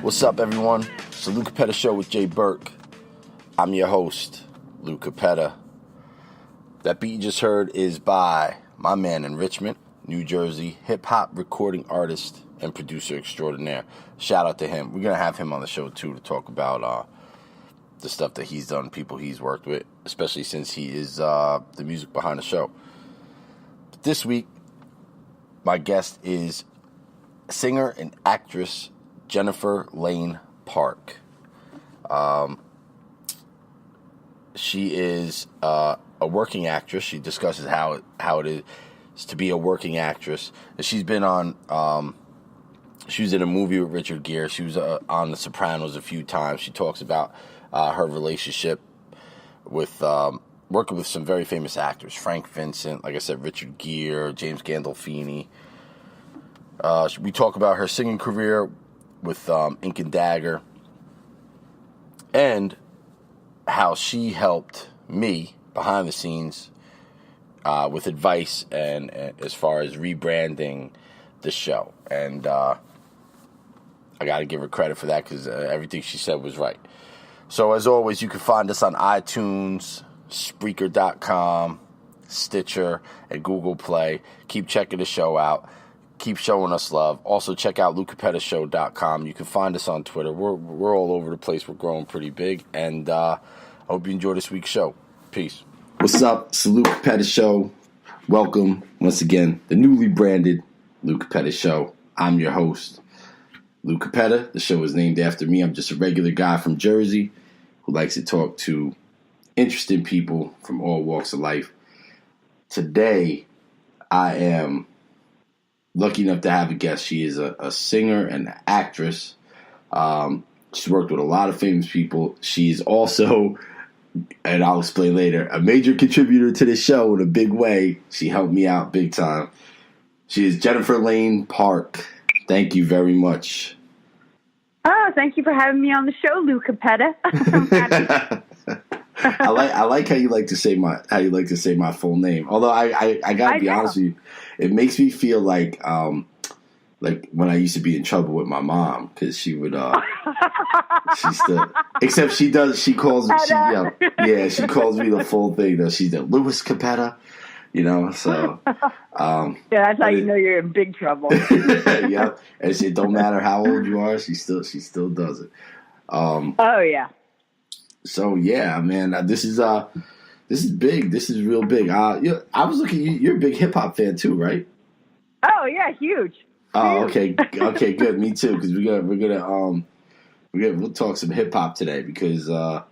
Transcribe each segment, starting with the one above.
What's up, everyone? It's the Lou Cappetta Show with Jay Burke. I'm your host, Lou Cappetta. That beat you just heard is by my man in Richmond, New Jersey, hip-hop recording artist and producer extraordinaire. Shout out to him. We're going to have him on the show, too, to talk about the stuff that he's done, people he's worked with, especially since he is the music behind the show. But this week, my guest is singer and actress Jennifer Layne Park. She is a working actress. She discusses how it is to be a working actress. And she's been on. She was in a movie with Richard Gere. She was on The Sopranos a few times. She talks about her relationship with working with some very famous actors. Frank Vincent, like I said, Richard Gere, James Gandolfini. We talk about her singing career with Ink and Dagger, and how she helped me behind the scenes with advice and as far as rebranding the show. And I got to give her credit for that because everything she said was right. So as always, you can find us on iTunes, Spreaker.com, Stitcher, and Google Play. Keep checking the show out. Keep showing us love. Also, check out LouCappettaShow.com. You can find us on Twitter. We're all over the place. We're growing pretty big. And I hope you enjoy this week's show. Peace. What's up? It's the Lou Cappetta Show. Welcome, once again, the newly branded Lou Cappetta Show. I'm your host, Lou Cappetta. The show is named after me. I'm just a regular guy from Jersey who likes to talk to interesting people from all walks of life. Today, I am lucky enough to have a guest. She is a singer and an actress. She's worked with a lot of famous people. She's also, and I'll explain later, a major contributor to this show in a big way. She helped me out big time. She is Jennifer Layne Park. Thank you very much. Oh, thank you for having me on the show, Lou Cappetta. I'm happy. I like how you like to say my full name. Although I gotta be honest with you, it makes me feel like when I used to be in trouble with my mom because she would she still, except she calls me the full thing though. She's the Louis Cappetta, so yeah, that's how you know you're in big trouble. Yeah, and it don't matter how old you are, she still does it. Oh yeah. So yeah, man, this is big. This is real big. I was looking. You're a big hip hop fan too, right? Oh yeah, huge. Oh, okay, good. Me too, because we'll talk some hip hop today because I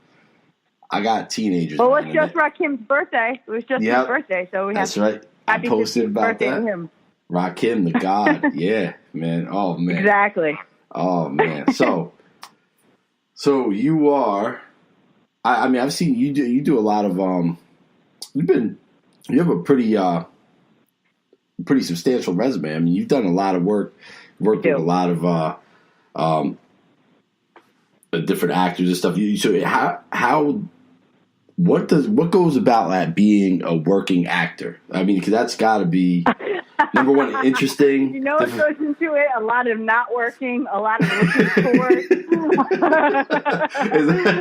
got teenagers. Well, it's just Rakim's birthday. It was just his birthday, so we have. That's right. I posted about that. To him. Rakim, the god. Yeah, man. Oh man. Exactly. Oh man. So you are. I mean, I've seen you do a lot of you have a pretty substantial resume. I mean, you've done a lot of worked with a lot of different actors and stuff. So what goes about that being a working actor? I mean, because that's got to be number one, interesting. What goes into it? A lot of not working, a lot of looking forward,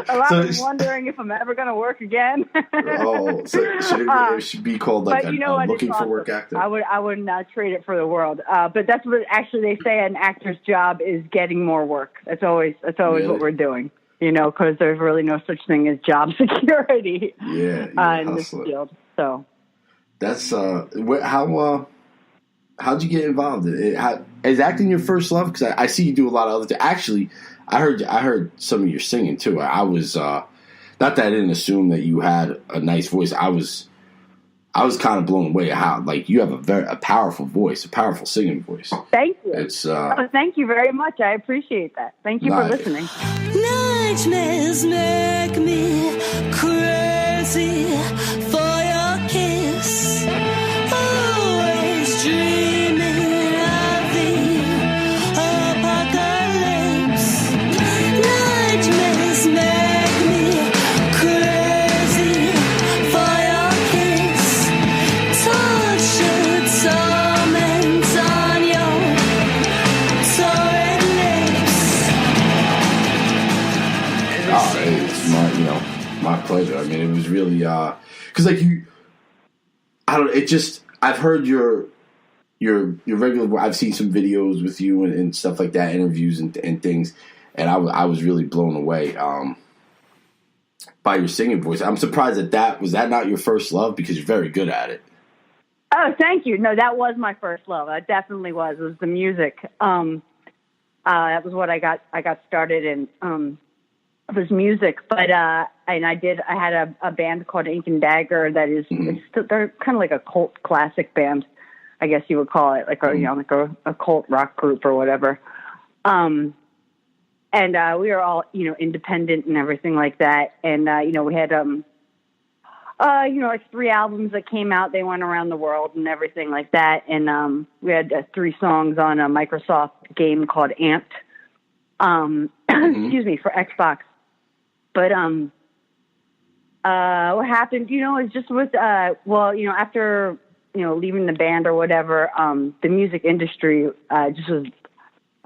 a lot of wondering if I'm ever going to work again. Oh, so it should be called like a looking for work actor. I would not trade it for the world. But that's what actually they say an actor's job is getting more work. That's always really? What we're doing. Because there's really no such thing as job security. In this field. So that's how'd you get involved in it? Is acting your first love? Because I see you do a lot of other things. Actually, I heard some of your singing too. I was not that I didn't assume that you had a nice voice. I was kind of blown away at how you have a powerful voice, a powerful singing voice. Thank you. It's thank you very much. I appreciate that. Thank you for listening. Nightmares make me crazy for your kiss. Always dreaming of the apocalypse. Nightmares make me crazy for your kiss. Tortured torment on your torrid lips. pleasure. I mean, it was really because like I've heard your regular. I've seen some videos with you and stuff like that, interviews and things, and I was really blown away by your singing voice. I'm surprised that was not your first love, because you're very good at it. Oh, thank you. No, that was my first love. It definitely was. It was the music. That was what I got started in. It was music, but and I had a band called Ink and Dagger that is they're kind of like a cult classic band, I guess you would call it, like a cult rock group or whatever. And we were all independent and everything like that, and we had like 3 albums that came out. They went around the world and everything like that. And we had 3 songs on a Microsoft game called Amped. Excuse me, for Xbox. But what happened, is just with after leaving the band or whatever, the music industry just was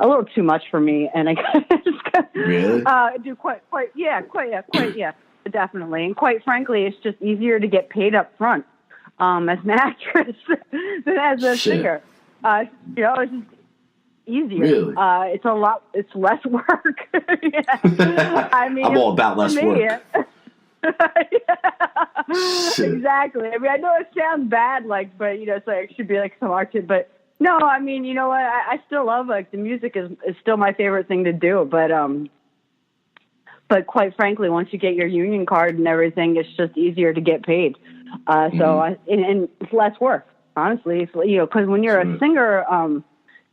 a little too much for me, and I just got do quite definitely, and quite frankly, it's just easier to get paid up front as an actress than as a singer. It's just easier. Really? It's less work. I mean, I'm all about less work. Exactly. I mean, I know it sounds bad, but so it should be like some art, but no, I mean, you know what? I still love the music is still my favorite thing to do, but quite frankly, once you get your union card and everything, it's just easier to get paid. And it's less work, honestly. Because when you're a singer,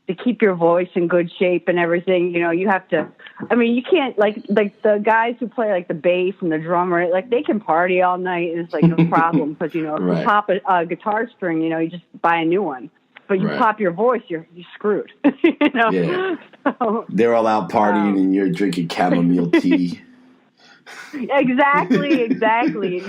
to keep your voice in good shape and everything, you have to. I mean, you can't like the guys who play like the bass and the drummer, they can party all night. And it's like no problem, because if you pop a guitar string, you just buy a new one. But you pop your voice, you're screwed. Yeah. So, they're all out partying and you're drinking chamomile tea. Exactly.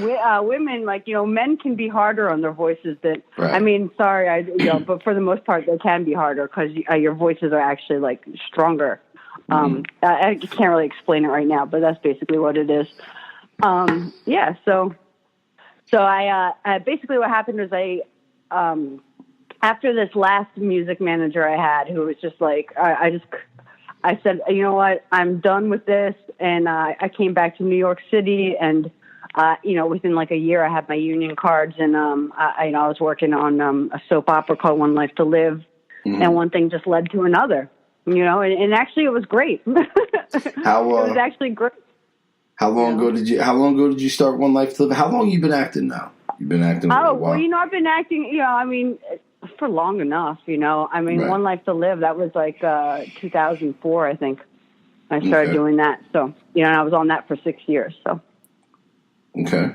Women, men can be harder on their voices than. Right. I mean, sorry, but for the most part, they can be harder because your voices are actually stronger. I can't really explain it right now, but that's basically what it is. Yeah. So I basically what happened was after this last music manager I had, who was just I said, you know what, I'm done with this. And I came back to New York City, and, within a year I had my union cards, and I was working on a soap opera called One Life to Live. And one thing just led to another, and actually it was great. It was actually great. How long ago did you start One Life to Live? How long have you been acting now? You've been acting for a while. Well, I've been acting, for long enough, right. One Life to Live, that was 2004, I think. I started doing that. So, and I was on that for 6 years. So. Okay.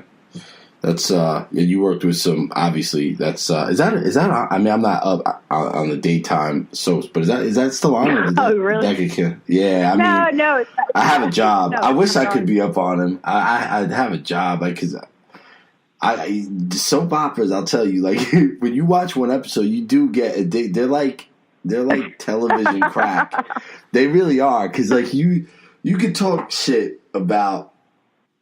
That's, you worked with some, obviously, that's, is that, I mean, I'm not up on the daytime soaps, but is that still on? Oh, really? Yeah, I mean. No. I have a job. I wish I could be up on them. I'd have a job, because soap operas, I'll tell you, when you watch one episode, you do get addicted. They're like television crack. They really are, because you could talk shit about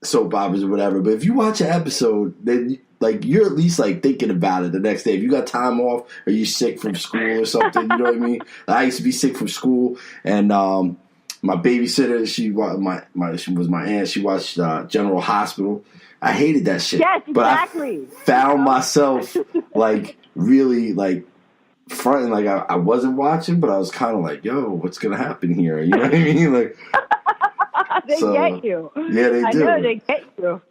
soap operas or whatever, but if you watch an episode, then you're at least thinking about it the next day. If you got time off or you're sick from school or something, you know what I mean? I used to be sick from school, and my babysitter, she was my aunt. She watched General Hospital. I hated that shit. Yes, exactly. But I found myself really fronting I wasn't watching, but I was kind of yo, what's gonna happen here? You know what I mean? They get you. Yeah, they do. I know they get you.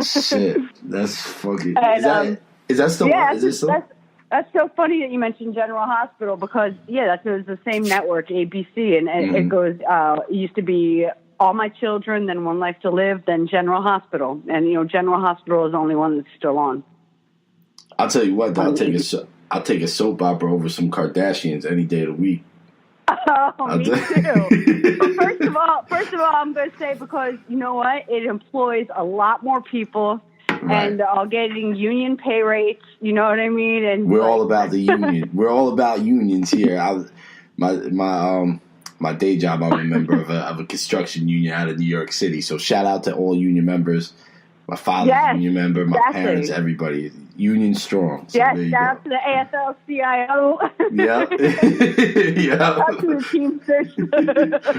Shit, that's fucking. And, is that still? Yeah, is it still? That's so funny that you mentioned General Hospital, because it was the same network, ABC, and it goes. It used to be All My Children, then One Life to Live, then General Hospital, and General Hospital is the only one that's still on. I'll tell you what, I'll take a soap opera over some Kardashians any day of the week. Oh, me too. But first of all, I'm going to say, because you know what, it employs a lot more people, and all getting union pay rates. You know what I mean? And we're all about the union. We're all about unions here. My day job, I'm a member of a construction union out of New York City. So shout out to all union members. My father's a union member. My exactly. parents, everybody. Union strong. So yes, there you shout go. out to the AFL-CIO. Yep. Yep. Shout out to the Teamsters.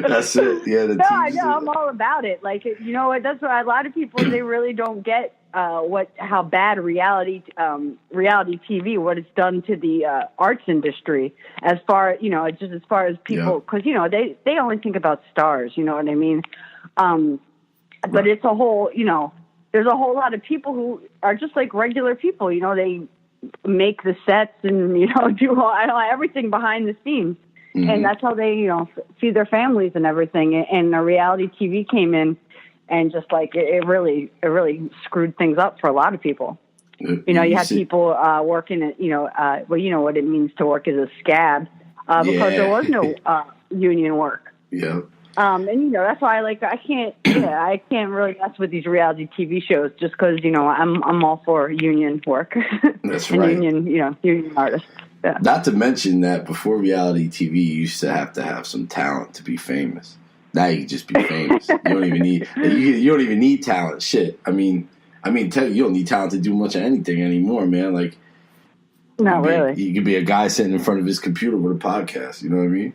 That's it. Yeah, the No, I Teamsters. know. I'm all about it. Like, you know what? That's why a lot of people, they really don't get how bad reality TV, what it's done to the arts industry, as far, just as far as people, because, they only think about stars, you know what I mean? But it's a whole, there's a whole lot of people who are just like regular people, they make the sets and, do everything behind the scenes. Mm-hmm. And that's how they, feed their families and everything. And the reality TV came in and just like, it really screwed things up for a lot of people. You had people working at, well, you know what it means to work as a scab because there was no union work. Yeah. And that's why I can't really mess with these reality TV shows just because I'm all for union work. That's and right. Union artists. Yeah. Not to mention that before reality TV, you used to have some talent to be famous. Now you can just be famous. You don't even need you don't even need talent. Shit. I mean, you don't need talent to do much of anything anymore, man. Like, not really. You could be a guy sitting in front of his computer with a podcast. You know what I mean?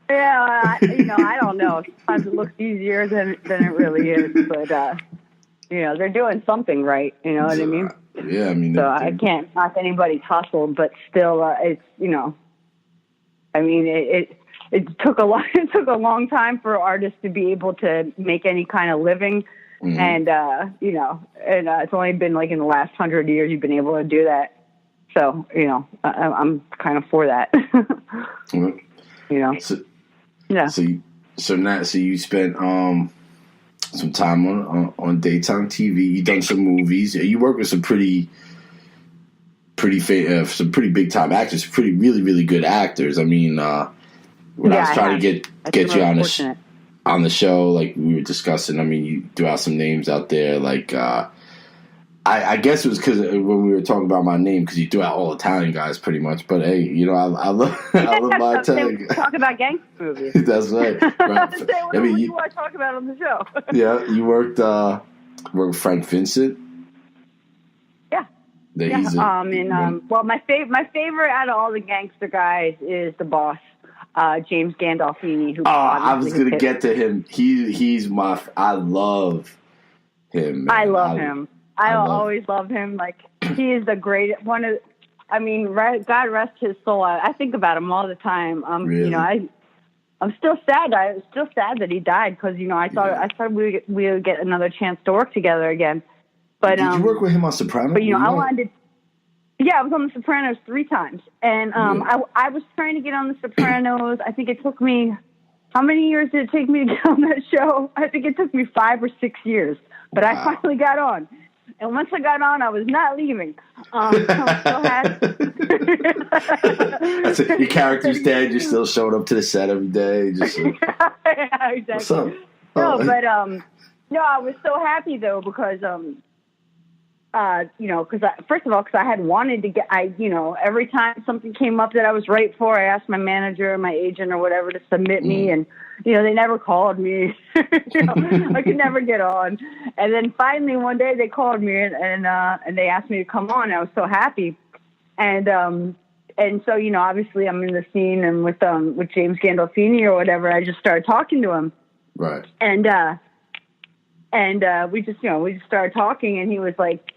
Yeah, I don't know. Sometimes it looks easier than it really is, but they're doing something right. You know what I mean? Yeah, I mean. So I can't knock anybody's hustle, but still, it's I mean, it took a long time for artists to be able to make any kind of living, mm-hmm. and it's only been like in the last 100 years you've been able to do that. So I'm kind of for that. Mm-hmm. So, yeah. So you spent some time on daytime TV. You done some movies. You work with some pretty big time actors, really really good actors. I mean, when I was trying to get you on the show, like we were discussing. I mean, you threw out some names out there, like. I guess it was because when we were talking about my name, because you threw out all Italian guys pretty much. But hey, I love my Italian guys. Talk about gangster movies. That's right. What do you want to talk about on the show? Yeah, you worked with Frank Vincent. Yeah. Well, my favorite out of all the gangster guys is the boss, James Gandolfini. Who I was gonna get to him. He's I love him. Man. I love him. I'll always love him. Like, he is the greatest one of. I mean, God rest his soul. I think about him all the time. Really? I'm still sad. I was still sad that he died because I thought we would get another chance to work together again. But did you work with him on Sopranos? But I wanted. Yeah, I was on the Sopranos 3 times, and I was trying to get on the Sopranos. I think it took me. How many years did it take me to get on that show? I think it took me 5 or 6 years, but I finally got on. And once I got on, I was not leaving. I'm still happy. That's it. Your character's dead. You're still showing up to the set every day. Just yeah, exactly. What's up? No, but I was so happy though because first of all, because I had wanted to get, every time something came up that I was right for, I asked my manager or my agent or whatever to submit me, and they never called me. I could never get on. And then finally one day they called me and they asked me to come on. I was so happy, and so obviously I'm in the scene and with James Gandolfini or whatever. I just started talking to him, right? And we just started talking, and he was like.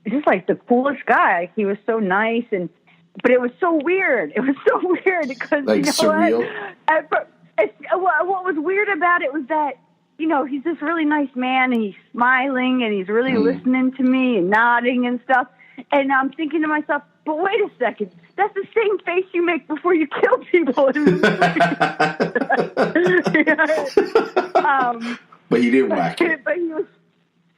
Just like the coolest guy. He was so nice, but it was so weird. It was so weird because surreal. What was weird about it was that he's this really nice man, and he's smiling, and he's really listening to me and nodding and stuff. And I'm thinking to myself, but wait a second, that's the same face you make before you kill people. But he didn't whack it. But he was.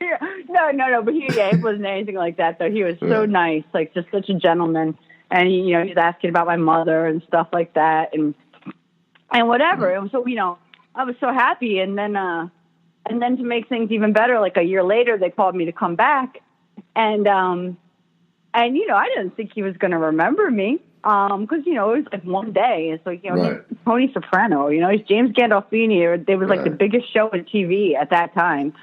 Yeah. No. But it wasn't anything like that, though. He was so nice, like just such a gentleman. And he was asking about my mother and stuff like that, and whatever. And so, I was so happy. And then to make things even better, like a year later, they called me to come back, and I didn't think he was going to remember me, because it was like one day. It's like he's Tony Soprano. He's James Gandolfini. It was like the biggest show on TV at that time.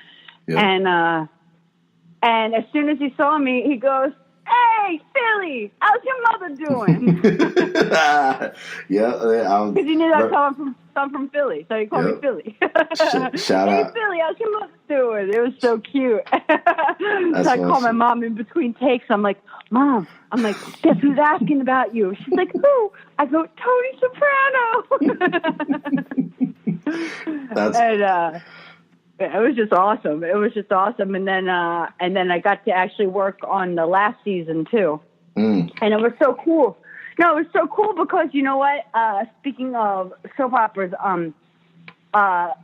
And as soon as he saw me, he goes, "Hey, Philly, how's your mother doing?" Because he knew that I'm from Philly, so he called me Philly. Shout hey, out. Philly, how's your mother doing? It was so cute. So I call my mom in between takes. I'm like, "Mom," I'm like, "guess who's asking about you?" She's like, "Who?" I go, "Tony Soprano." It was just awesome. And then I got to actually work on the last season too. And it was so cool. No, it was so cool because you know what? Speaking of soap operas,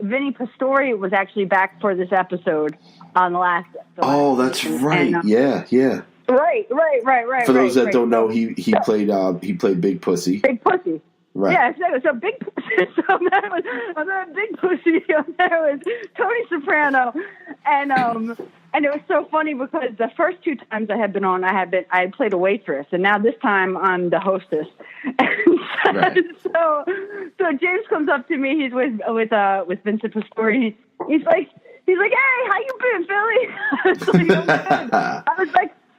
Vinny Pastore was actually back for this episode on the last. That's right. And, yeah. Right. For those that don't know, he played Big Pussy. Big Pussy. Right. Yeah, so Big Pussy. So that Big Pussy. There was Tony Soprano, and it was so funny because the first two times I had been on, I had played a waitress, and now this time I'm the hostess. And so James comes up to me. He's with Vincent Pastore. He's like, "Hey, how you been, Philly?"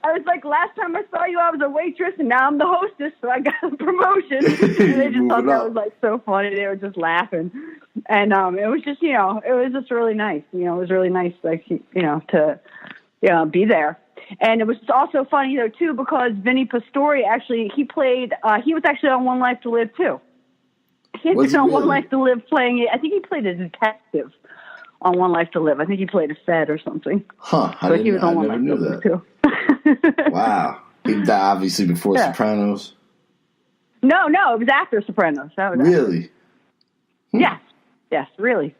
I was like, last time I saw you, I was a waitress, and now I'm the hostess, so I got a promotion. And they just thought that was like so funny. They were just laughing, and it was just, it was just really nice. It was really nice, like to be there. And it was also funny though too because Vinny Pastore actually he was actually on One Life to Live too. He had been on One Life to Live playing it. I think he played a detective on One Life to Live. I think he played a Fed or something. Huh? But he was on One Life to Live too. Wow. He died obviously before Sopranos. No, it was after Sopranos. That was really? Yes, really.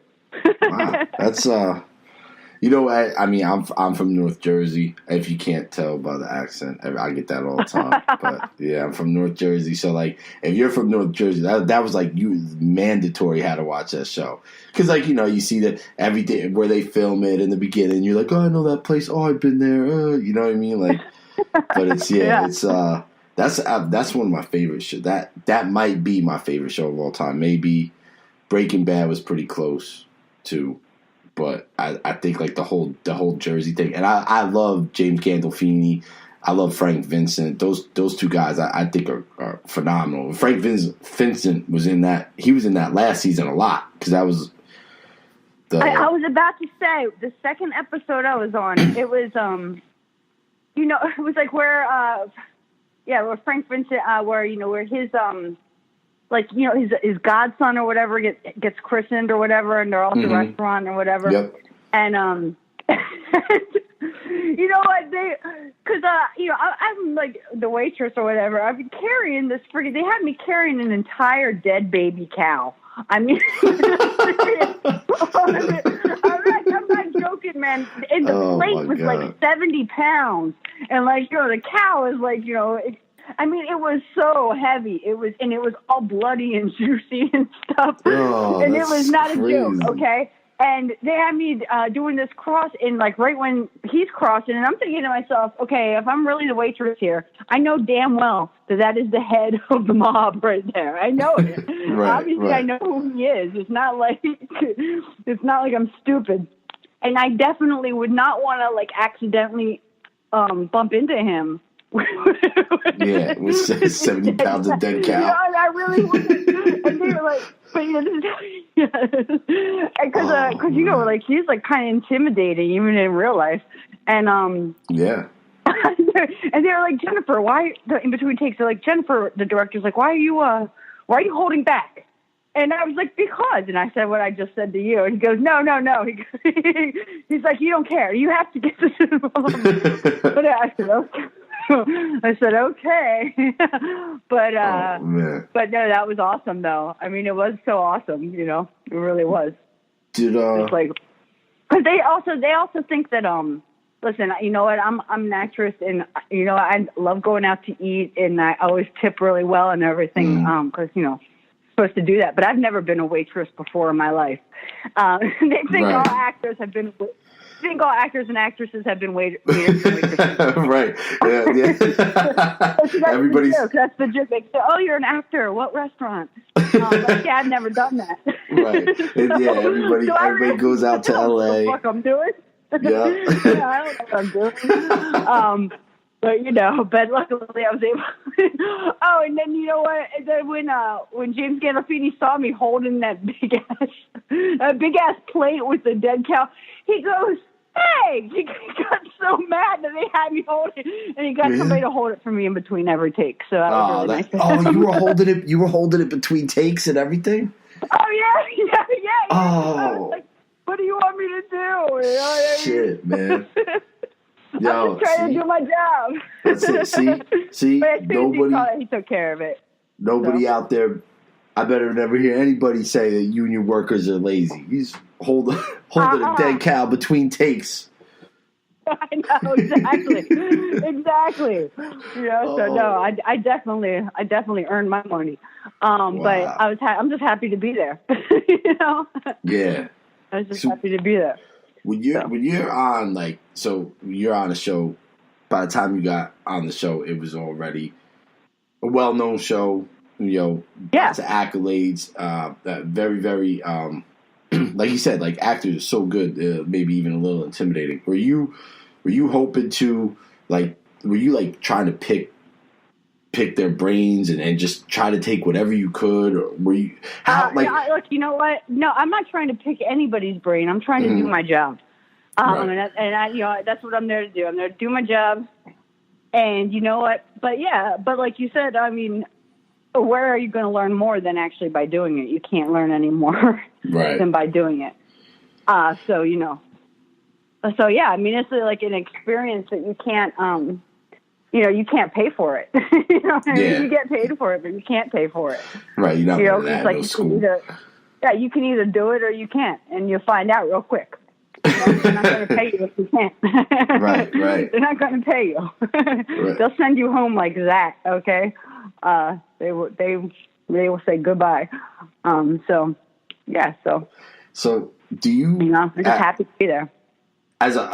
Wow. That's I mean, I'm from North Jersey. If you can't tell by the accent, I get that all the time. But yeah, I'm from North Jersey. So like, if you're from North Jersey, that was like mandatory had to watch that show because you see that every day where they film it in the beginning, you're like, "Oh, I know that place. Oh, I've been there." You know what I mean? Like, but it's it's that's one of my favorite shows. That might be my favorite show of all time. Maybe Breaking Bad was pretty close to. But I think like the whole Jersey thing, and I love James Gandolfini, I love Frank Vincent. Those two guys I think are phenomenal. Frank Vincent was in that. He was in that last season a lot because that was. I was about to say the second episode I was on. It was it was like where Frank Vincent where his his godson or whatever gets christened or whatever, and they're all at the restaurant or whatever. Yep. And you know what because I'm like the waitress or whatever. I've been carrying this they had me carrying an entire dead baby cow. I mean, I'm not joking, man. And the plate was like 70 pounds, and the cow is like I mean, it was so heavy. It was all bloody and juicy and stuff. And it was not crazy. A joke, okay? And they had me doing this cross, and right when he's crossing, and I'm thinking to myself, okay, if I'm really the waitress here, I know damn well that is the head of the mob right there. I know it. Obviously, I know who he is. It's not like I'm stupid, and I definitely would not want to accidentally bump into him. With 70 pounds of dead cow. I really wouldn't. And they were like, but because he's kind of intimidating even in real life, and and they were like, Jennifer, why? In between takes, they're like, Jennifer, the director's like, why are you holding back? And I was like, because. And I said what I just said to you. And he goes, no. He's like, you don't care. You have to get this involved. But I said, okay. But no, that was awesome though. I mean, it was so awesome, it really was. It's because they also think that listen, you know what, I'm an actress, and I love going out to eat, and I always tip really well and everything, because supposed to do that, but I've never been a waitress before in my life. They think all actors have been. I think all actors and actresses have been waiters and waitresses. Right. Yeah. Everybody's. That's the joke. They say, "Oh, you're an actor. What restaurant?" I've never done that. Right. And everybody goes out to LA. What the fuck I'm doing? Yeah. Yeah, I don't know what I'm doing. But luckily I was able. Oh, and then you know what? And then when James Gandolfini saw me holding that big ass plate with the dead cow, he goes, "Hey!" He got so mad that they had me hold it, and he got somebody to hold it for me in between every take. So that was really nice. Oh, you were holding it. You were holding it between takes and everything. Oh yeah. Oh. I was like, what do you want me to do? You know what I mean? Shit, man. Yo, I'm just trying to do my job. That's it. See, But as soon nobody. as he took care of it. Nobody out there. I better never hear anybody say that union workers are lazy. He's holding a dead cow between takes. I know, exactly. Exactly. So no, I definitely earned my money. Wow. But I'm just happy to be there. Yeah. I was just happy to be there. When you're on you're on a show, by the time you got on the show, it was already a well-known show, lots of accolades, very, very, like you said, like actors are so good, maybe even a little intimidating. Were you hoping to, were you trying to pick their brains and just try to take whatever you could, or were you look, you know what? No, I'm not trying to pick anybody's brain. I'm trying to do my job. Right. And that's what I'm there to do. I'm there to do my job. And you know what? But like you said, I mean, where are you going to learn more than actually by doing it? You can't learn any more than by doing it. So yeah, I mean, it's like an experience that you can't, you can't pay for it. You get paid for it, but you can't pay for it. Right. You're not going to no school. You can either do it or you can't, and you'll find out real quick. They're not going to pay you if you can't. Right. They're not going to pay you. Right. They'll send you home like that. Okay. They will say goodbye. So do you? I'm just happy to be there. As a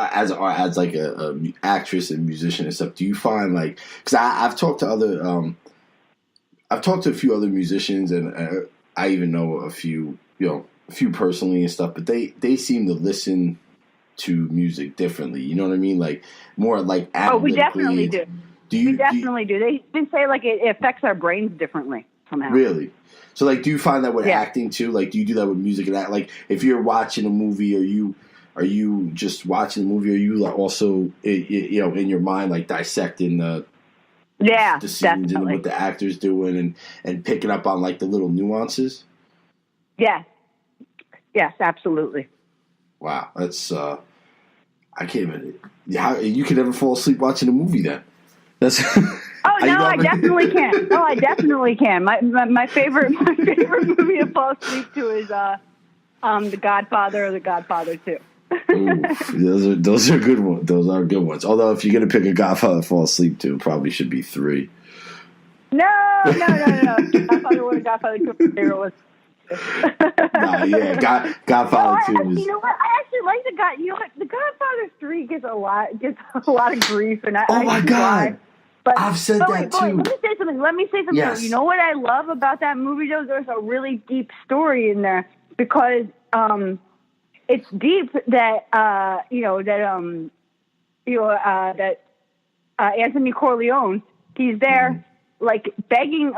actress and musician and stuff, do you find because I've talked to a few other musicians, and I even know a few personally and stuff, but they seem to listen to music differently. You know what I mean? More analytically. Oh, we definitely do. We definitely do. They even say it affects our brains differently somehow. Really? So do you find that with acting too? Do you do that with music and act? If you're watching a movie, are you just watching the movie? Or are you also in your mind dissecting the scenes definitely. And what the actor's doing and picking up on the little nuances? Yes, absolutely. Wow, that's I can't even. How you can never fall asleep watching a movie then? That's. Oh no, I definitely can. Oh, I definitely can. My favorite movie to fall asleep to is The Godfather or The Godfather 2. Ooh, those are good ones. Those are good ones. Although if you're gonna pick a Godfather to fall asleep to, it probably should be 3. No. Godfather 1 and Godfather 2 was. Godfather 2 is. You know what? I actually like the God. You know what? The Godfather 3 gets a lot of grief, and I. Oh my God! Why. But I've said that wait, too. Let me say something. Yes. You know what I love about that movie? Though, there's a really deep story in there because it's deep that Anthony Corleone, he's there begging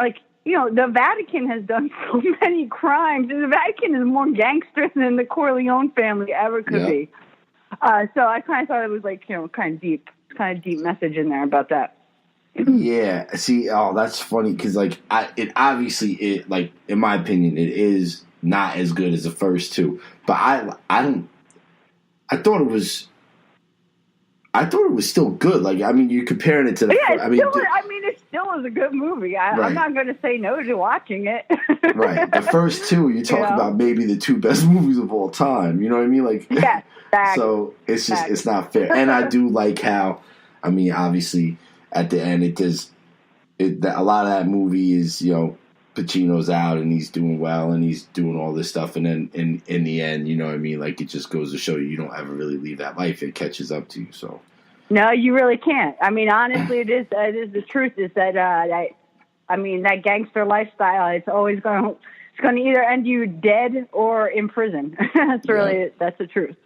the Vatican has done so many crimes, and the Vatican is more gangster than the Corleone family ever could be. So I kind of thought it was kind of deep message in there about that. Yeah, see, that's funny because in my opinion, it is not as good as the first two, but I thought it was still good. You're comparing it to the. It still is a good movie. I'm not going to say no to watching it. Right, the first two, you talk about maybe the 2 best movies of all time. You know what I mean? Yes, exactly. So it's just it's not fair, and I do like how, obviously. At the end, a lot of that movie is, Pacino's out and he's doing well and he's doing all this stuff. And then in the end, you know what I mean? It just goes to show you don't ever really leave that life. It catches up to you. So. No, you really can't. Honestly, it is the truth is that, that gangster lifestyle, it's always going to either end you dead or in prison. That's the truth,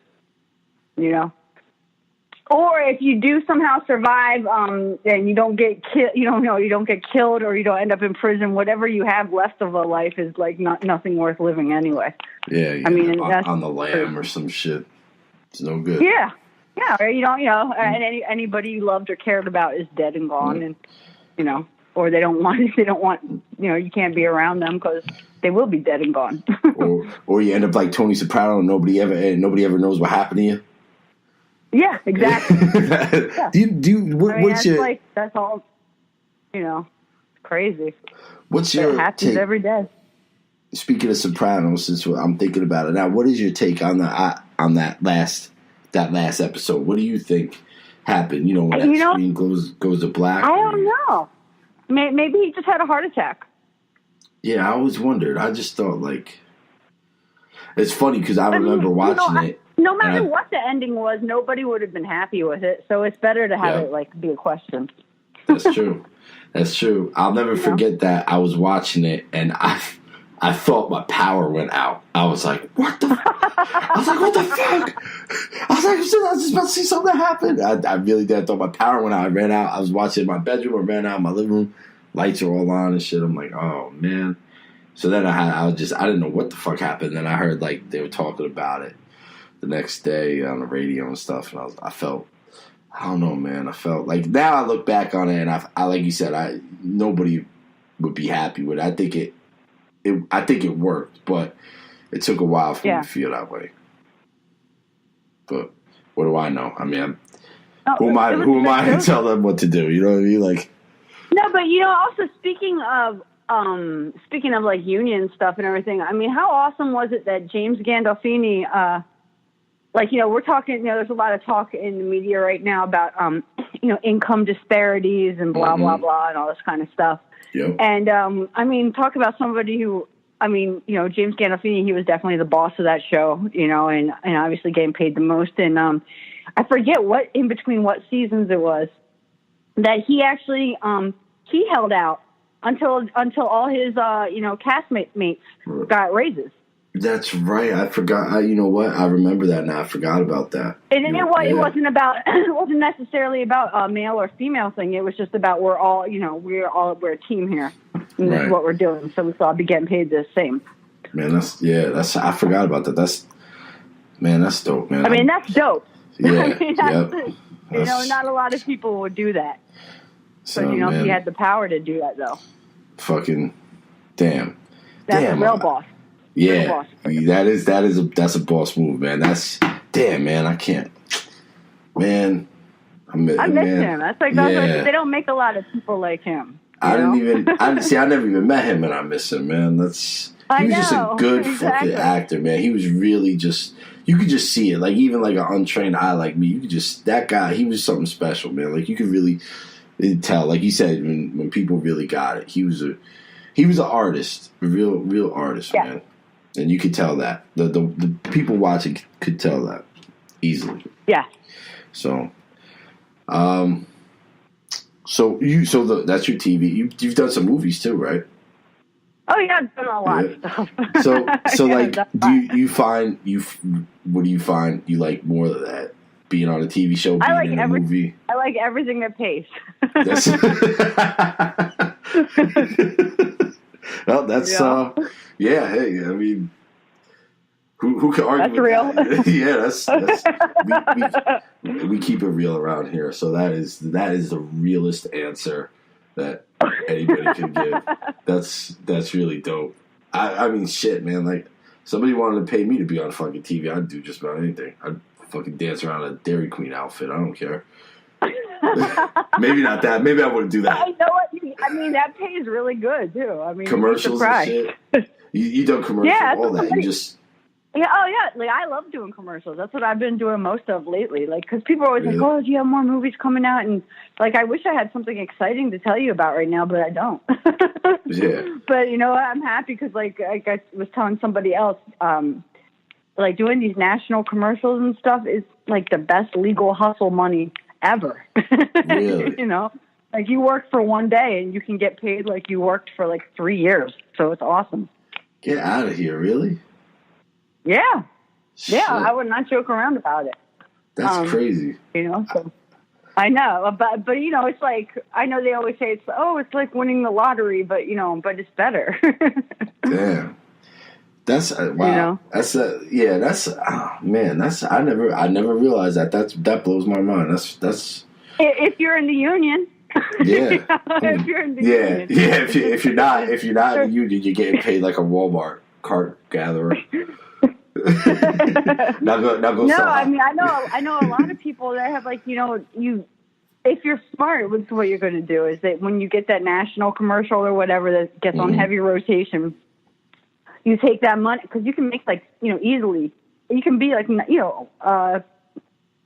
Or if you do somehow survive, and you don't get you don't get killed, or you don't end up in prison, whatever you have left of a life is like nothing worth living anyway. Yeah, I mean, that's on the lam or some shit. It's no good. Yeah, or you don't, and anybody you loved or cared about is dead and gone, and or they don't want, you can't be around them because they will be dead and gone. or you end up like Tony Soprano, and nobody ever knows what happened to you. Yeah, exactly. What's your that's all, crazy. What's your it happens take? Every day. Speaking of Sopranos, since I'm thinking about it now, what is your take on that last episode? What do you think happened? When that screen goes to black. I don't know. Maybe he just had a heart attack. Yeah, I always wondered. I just thought it's funny because I remember watching it. No matter what the ending was, nobody would have been happy with it. So it's better to have it be a question. That's true. That's true. I'll never forget that I was watching it and I thought my power went out. I was like, what the fuck? I was like, what the fuck? I was like, I was just about to see something happen. I really did. I thought my power went out. I ran out. I was watching in my bedroom. I ran out in my living room. Lights are all on and shit. I'm like, oh, man. So then I didn't know what the fuck happened. Then I heard they were talking about it the next day on the radio and stuff. And I felt, I don't know, man. I felt like now I look back on it and I like you said, nobody would be happy with it. I think it worked, but it took a while for me to feel that way. But what do I know? I mean, who am I to tell them what to do? You know what I mean? No, but also speaking of union stuff and everything. I mean, how awesome was it that James Gandolfini, we're talking. There's a lot of talk in the media right now about income disparities and blah blah blah and all this kind of stuff. Yep. And I mean, talk about somebody who, James Gandolfini, he was definitely the boss of that show, and obviously getting paid the most. And I forget what in between what seasons it was that he actually he held out until all his castmates got raises. That's right. I forgot. You know what? I remember that now. I forgot about that. And it wasn't necessarily about a male or female thing. It was just about we're a team here, and this is what we're doing. So we all be getting paid the same. Man, I forgot about that. That's dope, man. I mean, that's dope. Yeah. Not a lot of people would do that. So, he had the power to do that, though. Fucking damn. That's a real boss. Yeah, that's a boss move, man. Damn, man. I can't, man. I miss him. That's like they don't make a lot of people like him. I never even met him, and I miss him, man. He was just a good fucking actor, man. He was really just. You could just see it, even an untrained eye like me. You could just that guy. He was something special, man. You could really tell, like you said, when people really got it. He was an artist, a real artist, man. And you could tell that the people watching could tell that easily. Yeah. So, that's your TV. You've done some movies too, right? Oh yeah, I've done a lot of stuff. So what do you find you like more of that? Being on a TV show, being in a movie. I like everything that pays. Well, that's hey, I mean, who can argue? That's real. Yeah, we keep it real around here. So that is the realest answer that anybody can give. That's really dope. I mean, shit, man. Somebody wanted to pay me to be on fucking TV, I'd do just about anything. I'd fucking dance around in a Dairy Queen outfit. I don't care. Maybe not that. Maybe I wouldn't do that. I know what you mean. I mean, that pays really good too. I mean, commercials and shit. You done commercials, all that. You just. Yeah. Oh yeah. I love doing commercials. That's what I've been doing most of lately. Because people are always like, "Oh, do you have more movies coming out?" And I wish I had something exciting to tell you about right now, but I don't. Yeah. But I'm happy because I was telling somebody else, doing these national commercials and stuff is the best legal hustle money ever. Really? You work for one day and you can get paid like you worked for 3 years. So it's awesome. Get out of here, really? Yeah. Shit. Yeah, I would not joke around about it. That's crazy. You know, so I know, but you know, it's like I know they always say it's like winning the lottery, but you know, but it's better. Damn. That's wow. You know? That's That's man. That's I never realized that. That blows my mind. That's. If you're in the union. Yeah. If you're in the union. Yeah. If you're not in the union, you're getting paid like a Walmart cart gatherer. now go. No, I mean I know a lot of people that have like, you know, if you're smart, what's what you're going to do is that when you get that national commercial or whatever that gets on heavy rotation, you take that money because you can make like, you know, easily. You can be like, you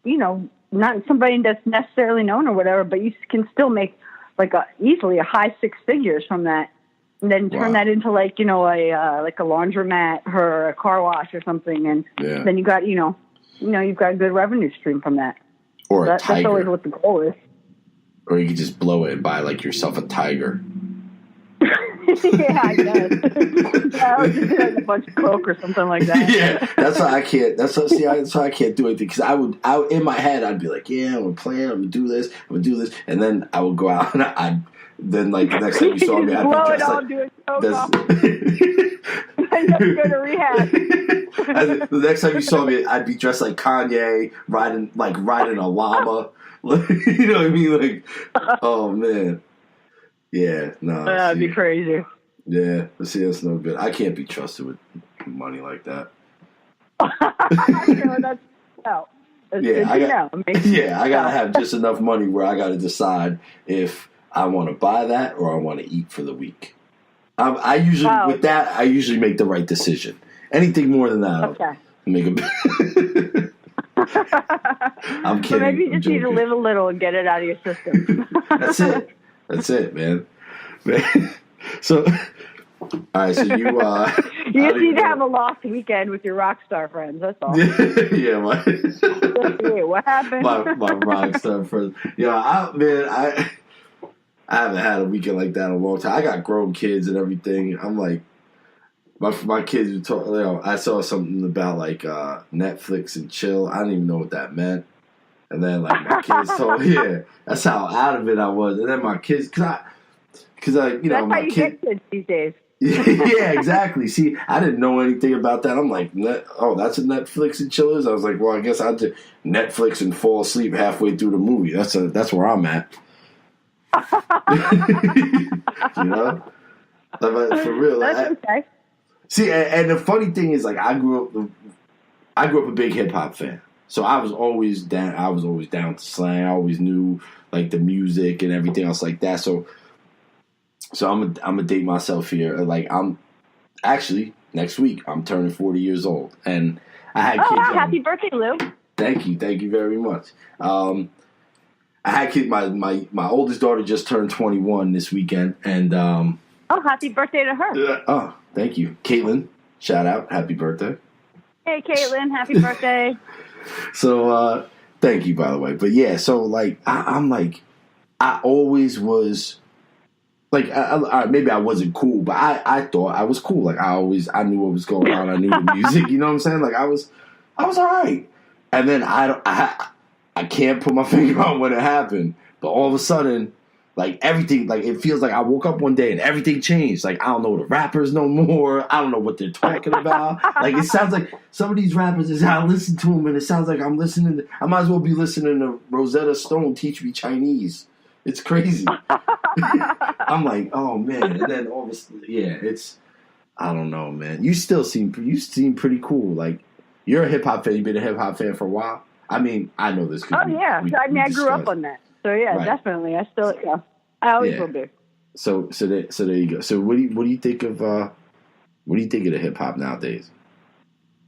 know, not somebody that's necessarily known or whatever, but you can still make like easily a high six figures from that. And then turn that into like, you know, like a laundromat or a car wash or something. And then you got, you've got a good revenue stream from that. Or that's always what the goal is. Or you could just blow it and buy like yourself a tiger. Yeah, I guess. I would just do like a bunch of coke or something like that. Yeah, that's why I can't. That's why I can't do anything. Because I would in my head I'd be like, yeah, I'm gonna plan. I'm gonna do this. And then I would go out and then like the next time you saw me, I'd blow be it dressed all, like do it and just go to rehab. The next time you saw me, I'd be dressed like Kanye, riding a llama. You know what I mean? Like, oh man. Yeah, no. That'd be crazy. Yeah, but see, that's no good. I can't be trusted with money like that. I gotta have just enough money where I gotta decide if I want to buy that or I want to eat for the week. I usually make the right decision. Anything more than that, I'll make a. I'm kidding. So maybe you just need to live a little and get it out of your system. That's it, man. So, all right. So you just need to have a lost weekend with your rock star friends. That's all. Yeah, what happened? My rock star friends. Yeah, I haven't had a weekend like that in a long time. I got grown kids and everything. I'm like, my kids were talking. You know, I saw something about like Netflix and chill. I didn't even know what that meant. And then like my kids told, that's how out of it I was. And then my kids, because I, you know, that's how you get kids these days. Yeah, exactly. See, I didn't know anything about that. I'm like, that's a Netflix and chillers. I was like, well, I guess I'll just Netflix and fall asleep halfway through the movie. That's where I'm at. You know, for real. That's okay. See, and the funny thing is, like, I grew up a big hip hop fan. So I was always down. I was always down to slang. I always knew like the music and everything else like that. So I'm gonna date myself here. Like I'm actually next week I'm turning 40 years old, and I had kids. Wow, happy birthday, Lou! Thank you very much. I had kids. My oldest daughter just turned 21 this weekend, and happy birthday to her! Oh, thank you, Caitlin. Shout out, happy birthday! Hey, Caitlin, happy birthday! So, thank you, by the way. But yeah, so like, I'm like, I always was, like, maybe I wasn't cool, but I thought I was cool. Like, I knew what was going on. I knew the music, you know what I'm saying? Like, I was all right. And then I can't put my finger on when it happened, but all of a sudden, like, everything, like, it feels like I woke up one day and everything changed. Like, I don't know the rappers no more. I don't know what they're talking about. Like, it sounds like some of these rappers is how I listen to them, and it sounds like I'm listening to, I might as well be listening to Rosetta Stone teach me Chinese. It's crazy. I'm like, oh, man. And then all of a sudden, I don't know, man. You seem pretty cool. Like, you're a hip-hop fan. You've been a hip-hop fan for a while. I mean, I know this. Oh, yeah. I grew up on that. So yeah, right. Definitely. I still, I always will be. So there you go. So what do you think of the hip hop nowadays?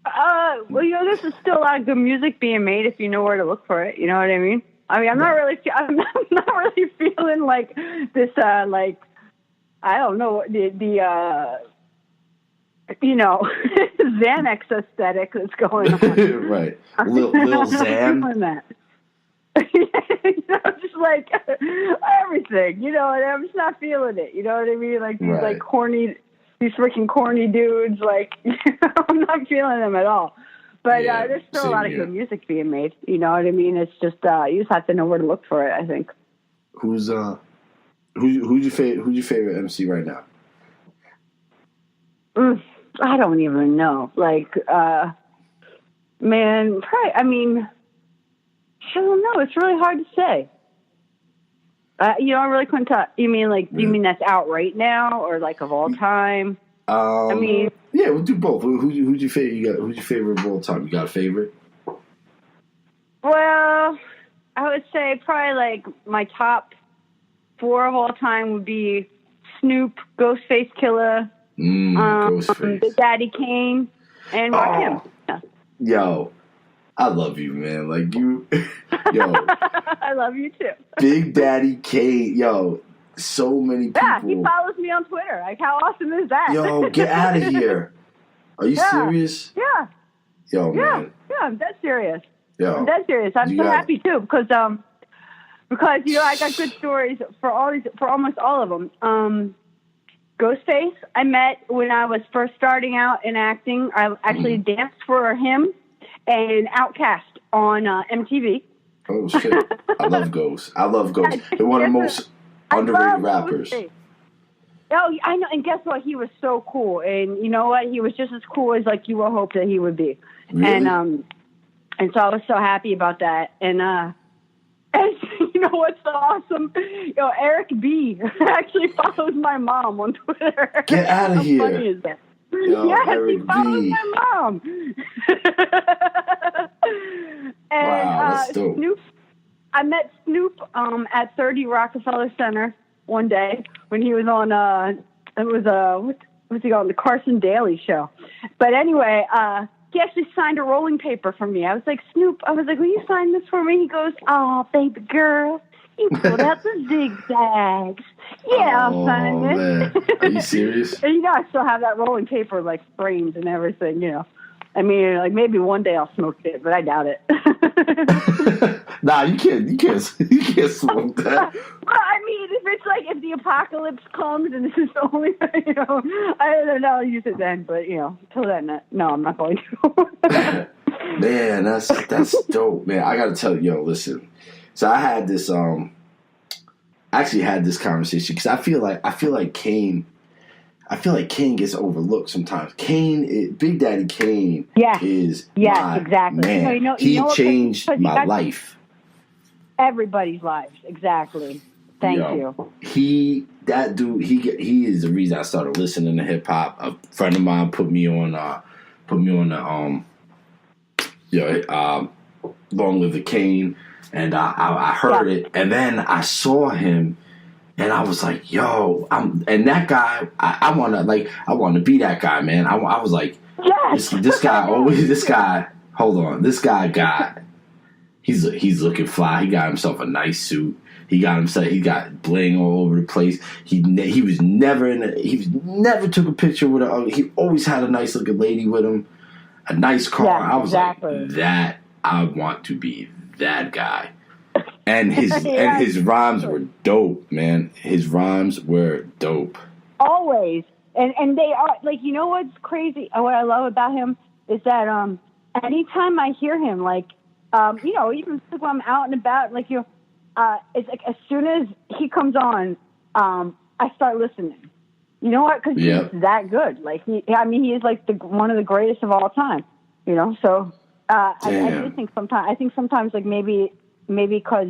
Well, you know, there's still a lot of good music being made if you know where to look for it. You know what I mean? I mean, I'm not really feeling like this. Like, I don't know the Xanax aesthetic that's going on. Right, Lil Xan. That. Just like everything, and I'm just not feeling it. You know what I mean? Like these like corny, these freaking corny dudes. Like I'm not feeling them at all. But there's still a lot of good music being made. You know what I mean? It's just you just have to know where to look for it, I think. Who's your favorite MC right now? I don't even know. Like, man, probably. I mean, I don't know. It's really hard to say. You know, I really couldn't tell. You mean like? Do you mean that's out right now, or like of all time? I mean, yeah, we'll do both. Who's your favorite? Who's your favorite of all time? You got a favorite? Well, I would say probably like my top 4 of all time would be Snoop, Ghostface Killer, Ghostface, Big Daddy Kane, and Rakim. Yeah. Yo, I love you, man. Like you, yo. I love you too. Big Daddy Kane, yo. So many people. Yeah, he follows me on Twitter. Like, how awesome is that? Yo, get out of here. Are you serious? Yeah. Yo, man. Yeah, I'm dead serious. Yo, I'm dead serious. I'm so happy too because you know I got good stories for almost all of them. Ghostface, I met when I was first starting out in acting. I actually danced for him and Outkast on MTV. Oh shit! I love Ghost. They're one of the most underrated rappers. Oh, I know. And guess what? He was so cool. And you know what? He was just as cool as like you would hope that he would be. Really? And so I was so happy about that. And you know what's so awesome? Yo, Eric B actually follows my mom on Twitter. Get out of here. How funny is that? Yo, yes, Eric he follows B. my mom. And wow, that's dope. Snoop, I met Snoop at 30 Rockefeller Center one day when he was on what's he called, the Carson Daly show. But anyway, he actually signed a rolling paper for me. I was like, Snoop, will you sign this for me? He goes, oh, baby girl, you pulled out the zigzags. Yeah, I'll sign this. Man. Are you serious? And you know, I still have that rolling paper like framed and everything, you know. I mean, like maybe one day I'll smoke it, but I doubt it. Nah, you can't smoke that. Well, I mean, if the apocalypse comes and this is the only, you know, I don't know, I'll use it then. But you know, until then, no, I'm not going to. Man, that's dope, man. I gotta tell you, yo, listen. So I had this, actually had this conversation because I feel like Kane gets overlooked sometimes. Big Daddy Kane is my exactly. man. So he changed my life. Everybody's lives, exactly. Thank you. He is the reason I started listening to hip hop. A friend of mine put me on Long Live the Kane, and I heard it, and then I saw him. And I was like, yo, and that guy, I want to be that guy, man. I was like, yes. this guy he's looking fly. He got himself a nice suit. He got bling all over the place. He never took a picture with her. He always had a nice looking lady with him, a nice car. Yeah, I was exactly. like, that, I want to be that guy. And his rhymes were dope, man. His rhymes were dope. Always. And they are, like, you know what's crazy? What I love about him is that anytime I hear him, like, you know, even when I'm out and about, like, you know, it's like as soon as he comes on, I start listening. You know what? Because he's that good. Like, he is like one of the greatest of all time, you know? So I do think sometimes, like, maybe because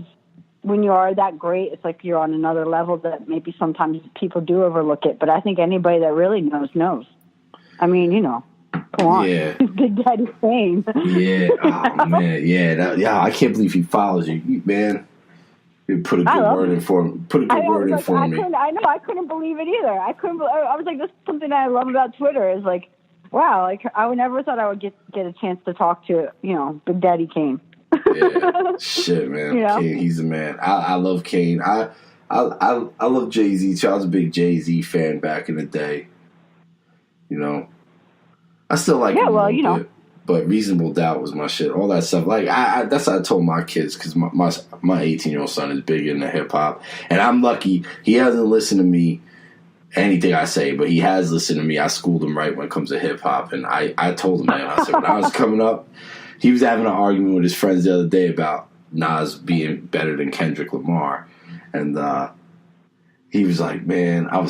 when you are that great, it's like you're on another level that maybe sometimes people do overlook it. But I think anybody that really knows. I mean, you know, come on. Yeah. Big Daddy Kane. Yeah. Oh, man. Yeah. I can't believe he follows you, man. You put a good word in for him. Put a good word in for me. I know. I couldn't believe it either. I was like, this is something I love about Twitter is like, wow, like I would never thought I would get a chance to talk to, you know, Big Daddy Kane. Yeah, shit, man. You know? Kane, he's a man. I love Kane. I love Jay-Z too. I was a big Jay-Z fan back in the day. You know, I still like him a little bit, but Reasonable Doubt was my shit. All that stuff, like that's what I told my kids because my 18-year-old son is big into hip hop, and I'm lucky he hasn't listened to me anything I say, but he has listened to me. I schooled him right when it comes to hip hop, and I told him, man, I said, when I was coming up, he was having an argument with his friends the other day about Nas being better than Kendrick Lamar, and he was like, man, I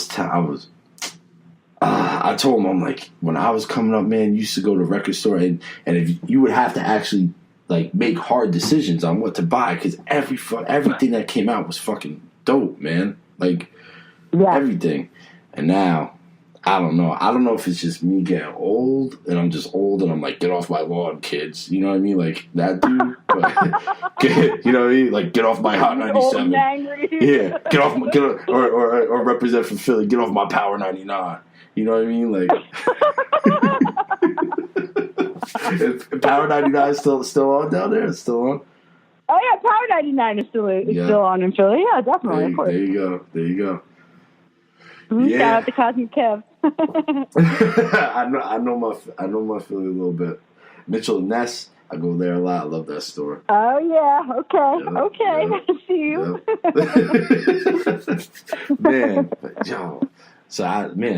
told him, I'm like, when I was coming up, man, you used to go to the record store, and if you would have to actually like make hard decisions on what to buy, because everything that came out was fucking dope, man. Like everything. And now, I don't know. I don't know if it's just me getting old, and I'm just old, and I'm like, get off my lawn, kids. You know what I mean? Like that dude. But, you know what I mean? Like, get off my Hot 97. Old and angry. Yeah, get off or represent from Philly. Get off my Power 99. You know what I mean? Like, is Power 99 still on down there? It's still on. Oh yeah, Power 99 is still on in Philly. Yeah, definitely. Of course. There you go. Mm-hmm. Yeah. Shout out to Cosmic Kev. I know my Philly a little bit. Mitchell and Ness, I go there a lot. I love that store. Oh yeah, okay, Yep, okay. yep, I see you. Yep. Man, but, yo. So you've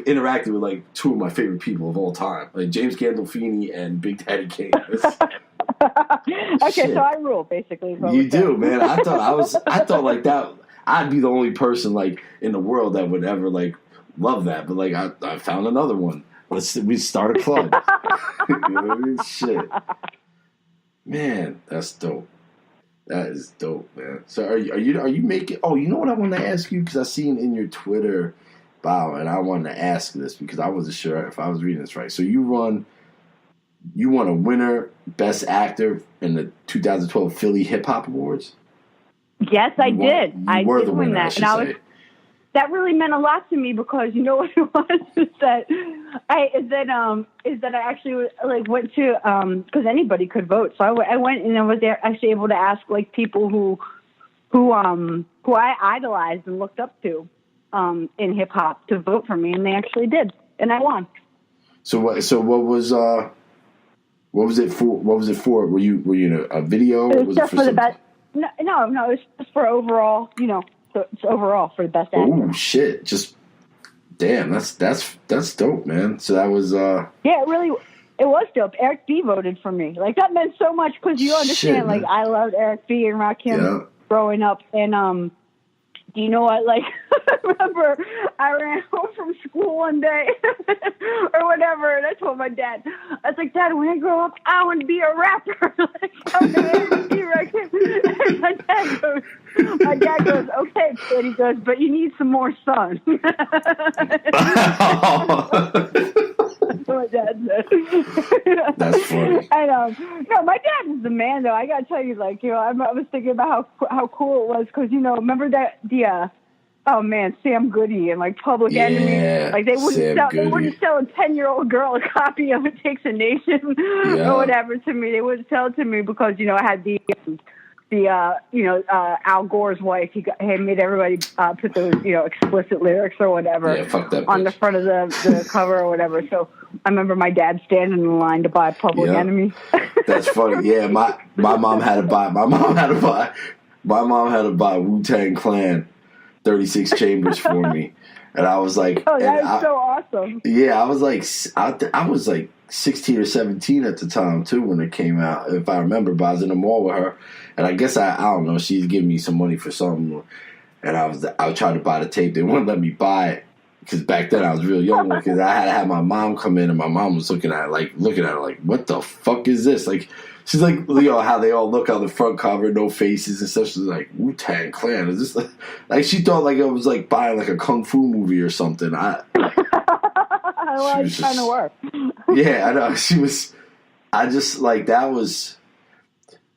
interacted with like two of my favorite people of all time, like James Gandolfini and Big Daddy Kane. Okay, Shit. so I rule basically. You do, man. I thought like that. I'd be the only person like in the world that would ever like love that, but like I found another one. We start a club. You know what I mean? Shit, man, that's dope. That is dope, man. So are you making? Oh, you know what I want to ask you, because I seen in your Twitter bio, and I wanted to ask this because I wasn't sure if I was reading this right. So you won a winner, best actor in the 2012 Philly Hip Hop Awards. Yes, I did. I were did the win winner, that, and that really meant a lot to me, because you know what it was is that I actually like went to because anybody could vote, so I went and I was there actually able to ask like people who I idolized and looked up to in hip hop to vote for me, and they actually did, and I won. So what was it for? Were you in a video? It was just for the best. No, it was just for overall, so it's overall for the best actor. Oh shit! Just damn, that's dope, man. So that was yeah, it was dope. Eric B voted for me. Like that meant so much, because you understand. Shit, like I loved Eric B and Rakim growing up, and do you know what? Like, I remember I ran home from school one day or whatever, and I told my dad, I was like, Dad, when I grow up, I want to be a rapper. Like, I'm going to be Rakim. And my dad goes, okay, kid. He goes, but you need some more sun. That's what my dad said. That's funny. And, no, my dad is the man, though. I got to tell you, like, I was thinking about how cool it was, because, remember that, oh man, Sam Goody and like Public Enemy, like they wouldn't sell a 10-year-old girl a copy of It Takes a Nation or whatever to me. They wouldn't sell it to me because I had Al Gore's wife. He made everybody put those explicit lyrics or whatever on the front of the cover or whatever. So I remember my dad standing in line to buy Public Enemy. That's funny. Yeah, my mom had to buy. My mom had to buy Wu-Tang Clan 36 Chambers for me, and I was like, "Oh, that is so awesome!" Yeah, I was like 16 or 17 at the time too when it came out, if I remember. But I was in the mall with her, and I guess I don't know. She's giving me some money for something, and I was trying to buy the tape. They wouldn't let me buy it because back then I was real young. Because I had to have my mom come in, and my mom was looking at it like, "What the fuck is this?" Like. She's like, how they all look on the front cover, no faces and stuff. She's like, Wu-Tang Clan. Is this like she thought like it was like buying like a kung fu movie or something. Well, it's kind of work. Yeah, I know.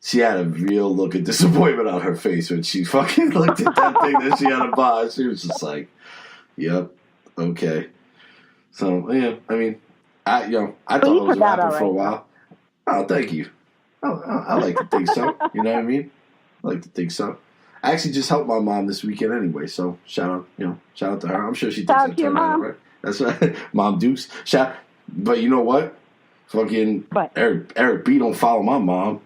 She had a real look of disappointment on her face when she fucking looked at that thing that she had to buy. She was just like, yep, okay. So, yeah, I mean, I thought it was rapping for a while. Oh, thank you. I like to think so. You know what I mean? I like to think so. I actually just helped my mom this weekend anyway, so shout out to her. I'm sure she thinks I turned out right. That's right. Mom Dukes. But you know what? Fucking Eric B don't follow my mom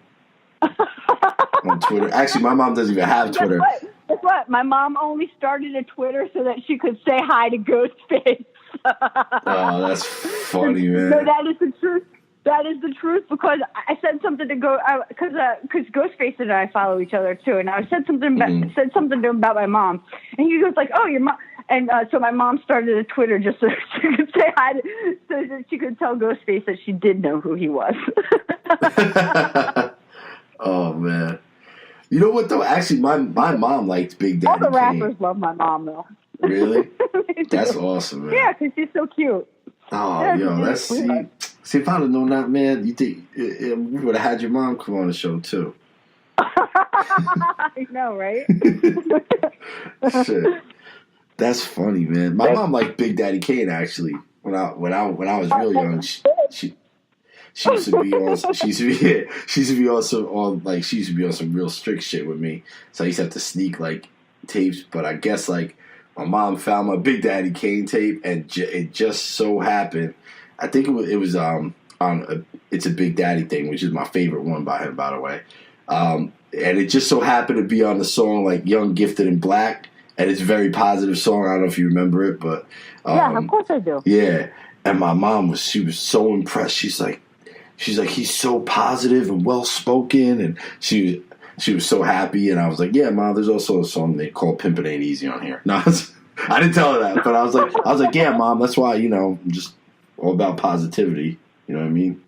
on Twitter. Actually, my mom doesn't even have Twitter. Guess what? My mom only started a Twitter so that she could say hi to Ghostface. Oh, that's funny, man. No, that is the truth. That is the truth, because I said something to go because Ghostface and I follow each other too, and I said something said something to him about my mom, and he goes like, "Oh, your mom," and so my mom started a Twitter just so she could say hi, so that she could tell Ghostface that she did know who he was. Oh man, you know what though? Actually, my mom liked Big Daddy All the Kane. rappers love my mom though. Really? That's awesome, man. Yeah, because she's so cute. Oh, Yeah, yo, that's sweetheart. see. If I'd have known that, man, you think we would have had your mom come on the show too? I know, right? Shit, that's funny, man. My mom liked Big Daddy Kane actually. When I was real young, she used to be on. She used to be on some real strict shit with me. So I used to have to sneak like tapes. But I guess like my mom found my Big Daddy Kane tape, and it just so happened. I think it was on It's a Big Daddy Thing, which is my favorite one by him, by the way. And it just so happened to be on the song like Young, Gifted, and Black, and it's a very positive song. I don't know if you remember it, but yeah, of course I do. Yeah, and my mom was so impressed. She's like he's so positive and well spoken, and she was so happy. And I was like, yeah, Mom, there's also a song they call "Pimpin' Ain't Easy" on here. No, I didn't tell her that, but I was like, yeah, Mom, that's why I'm just all about positivity. You know what I mean?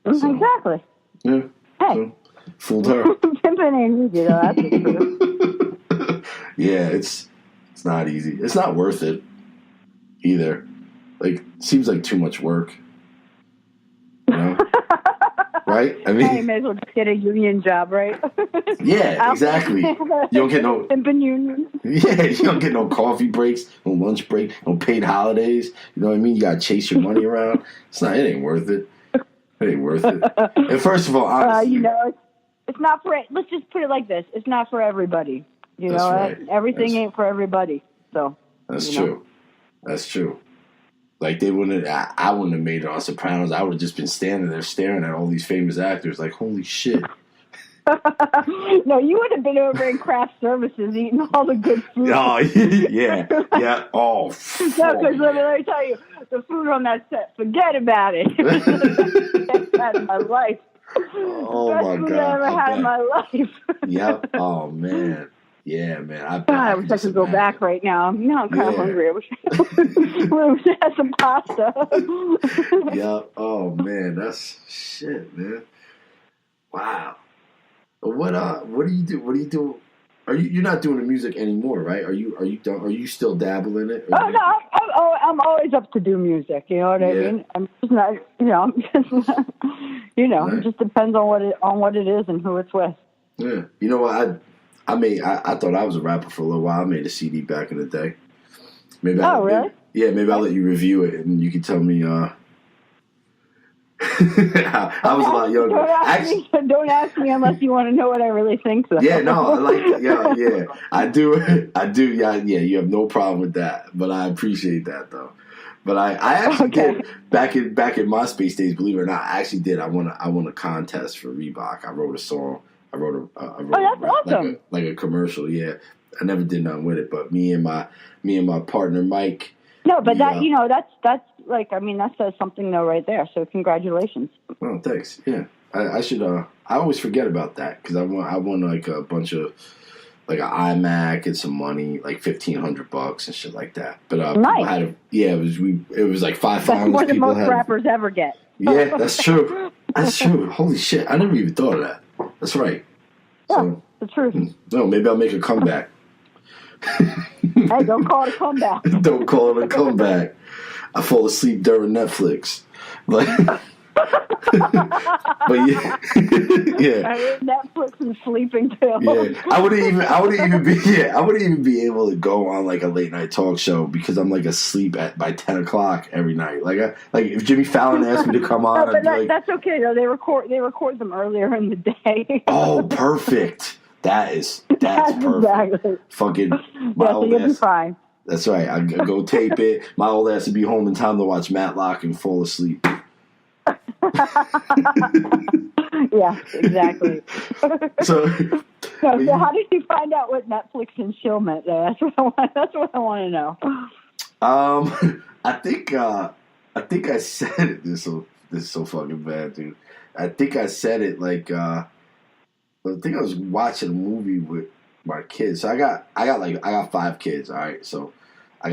So, Exactly. yeah. Hey. So, fooled her. Pimpin' ain't easy, though. That's the truth. Yeah, it's not easy. It's not worth it either. Like, seems like too much work. You know? Right? I mean, You may as well just get a union job, right? yeah, exactly. You don't get no pimpin' union. Yeah, you don't get no coffee breaks, no lunch break, no paid holidays. You know what I mean? You gotta chase your money around. It ain't worth it. It ain't worth it. And first of all, honestly, it's not for. Let's just put it like this: it's not for everybody. You That's know, right. Everything ain't for everybody. So that's true. That's true. Like I wouldn't have made it on Sopranos. I would have just been standing there staring at all these famous actors, like, holy shit. No, you would have been over in craft services eating all the good food. Oh, yeah. Oh, No, because let me tell you, the food on that set, forget about it. Best had in my life. Oh, Best my food God. I ever had in my life. Yep. Oh, man. Yeah, man. I wish I could go back right now. Now I'm kind of hungry. I wish I had some pasta. Yep. Oh, man. That's shit, man. Wow. What do you do? What do you do? You're not doing the music anymore, right? Are you done? Are you still dabbling in it? Oh no, I'm always up to do music. You know what I mean? I'm just not. I'm just not, Right. It just depends on what it is and who it's with. Yeah. You know what? I thought I was a rapper for a little while. I made a CD back in the day. Maybe. Really? Maybe I'll let you review it and you can tell me. I was a lot younger. Don't ask me unless you want to know what I really think. So. Yeah, no, I like it. Yeah. I do. Yeah, you have no problem with that. But I appreciate that though. But I actually did back in MySpace days, believe it or not, I actually did. I won a contest for Reebok. I wrote a song. I wrote that's awesome. like a commercial, yeah. I never did nothing with it, but me and my partner Mike. No, but that's like, that says something though right there. So congratulations. Oh, thanks. Yeah, I should. I always forget about that because I won like a bunch of like an iMac and some money, like $1,500 and shit like that. But nice. It was like 5 That's finals. more than most rappers ever get. Yeah, that's true. That's true. Holy shit, I never even thought of that. That's right. Yeah, so, the truth. No, maybe I'll make a comeback. Hey, don't call it a comeback. Don't call it a comeback. I fall asleep during Netflix. But yeah. Netflix and sleeping too. Yeah. I wouldn't even be able to go on like a late night talk show because I'm like asleep by 10 o'clock every night. Like if Jimmy Fallon asked me to come on, no, but that's okay though. They record them earlier in the day. Oh, perfect. That's perfect. Exactly. Fucking my old ass. Be fine. That's right. I go tape it. My old ass would be home in time to watch Matlock and fall asleep. Yeah, exactly. So No, so how did you find out what Netflix and chill meant? That's what I want. That's what I want to know. I think I said it. This is so fucking bad, dude. I think I said it like I think I was watching a movie with my kids. So I got 5 kids. All right, so I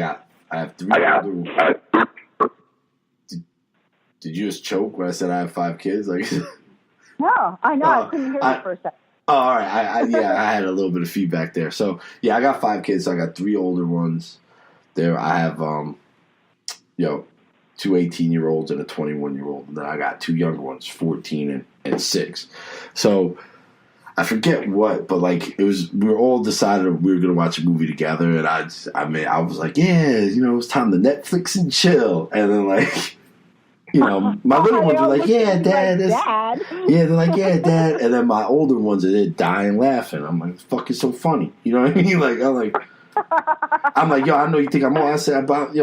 have 3 older. Did you just choke when I said I have 5 kids? Like, no, I know. I couldn't hear you for a second. Oh, all right. I had a little bit of feedback there. So yeah, I got 5 kids. So I got 3 older ones. There, I have 2 18-year-olds and a 21-year-old, and then I got 2 younger ones, 14 and 6. So I forget what, but like we were all decided we were gonna watch a movie together, and I was like, yeah, it's time to Netflix and chill, and then like. My little ones were like, yeah, Dad. Dad. Yeah, they're like, yeah, Dad. And then my older ones are there dying laughing. I'm like, fuck, it's so funny. You know what I mean? Like, I'm like, yo, I know you think I'm all I said about,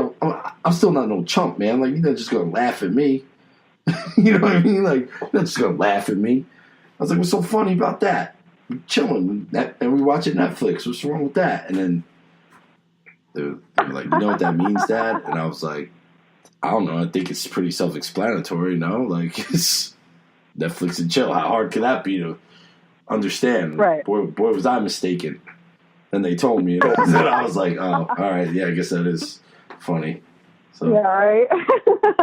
I'm still not no chump, man. Like, you're not just going to laugh at me. You know what I mean? Like, you're not just going to laugh at me. I was like, what's so funny about that? We're chilling and we're watching Netflix. What's wrong with that? And then they were like, you know what that means, Dad? And I was like, I don't know. I think it's pretty self-explanatory, no? Like, it's Netflix and chill. How hard could that be to understand? Right. Boy, was I mistaken. And they told me. And I was like, oh, all right. Yeah, I guess that is funny. So, yeah, right?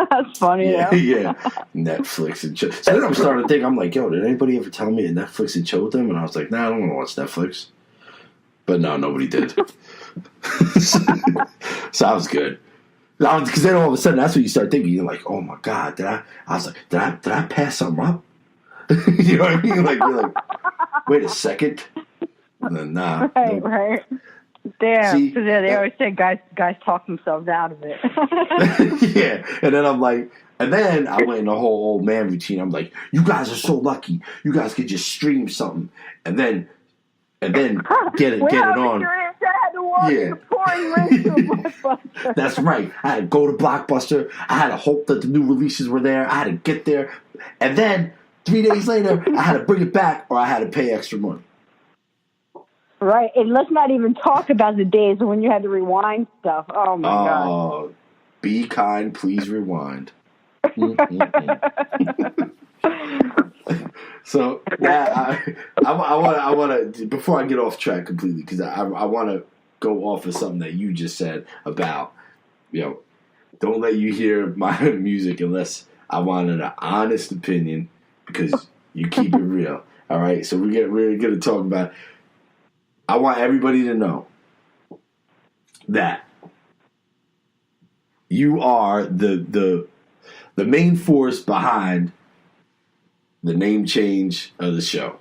That's funny, yeah. Yeah. Netflix and chill. So then I'm starting to think, I'm like, yo, did anybody ever tell me to Netflix and chill with them? And I was like, nah, I don't want to watch Netflix. But no, nobody did. So I was good. Because then all of a sudden, that's what you start thinking. You're like, "Oh my God, did I pass something up?" You know what I mean? Like, you're like, "Wait a second." And then, nah. Right, nope. right. Damn. See, they always say guys talk themselves out of it. Yeah, and then I'm like, and then I went in the whole old man routine. I'm like, "You guys are so lucky. You guys could just stream something, and then get it on." Yeah. That's right. I had to go to Blockbuster. I had to hope that the new releases were there. I had to get there. And then 3 days later, I had to bring it back or I had to pay extra money. Right. And let's not even talk about the days when you had to rewind stuff. Oh, my God. Be kind. Please rewind. So, yeah, I want to, before I get off track completely, because I want to go off of something that you just said about, don't let you hear my music unless I want an honest opinion, because you keep it real. All right, so we're going to talk about. I want everybody to know that you are the main force behind the name change of the show,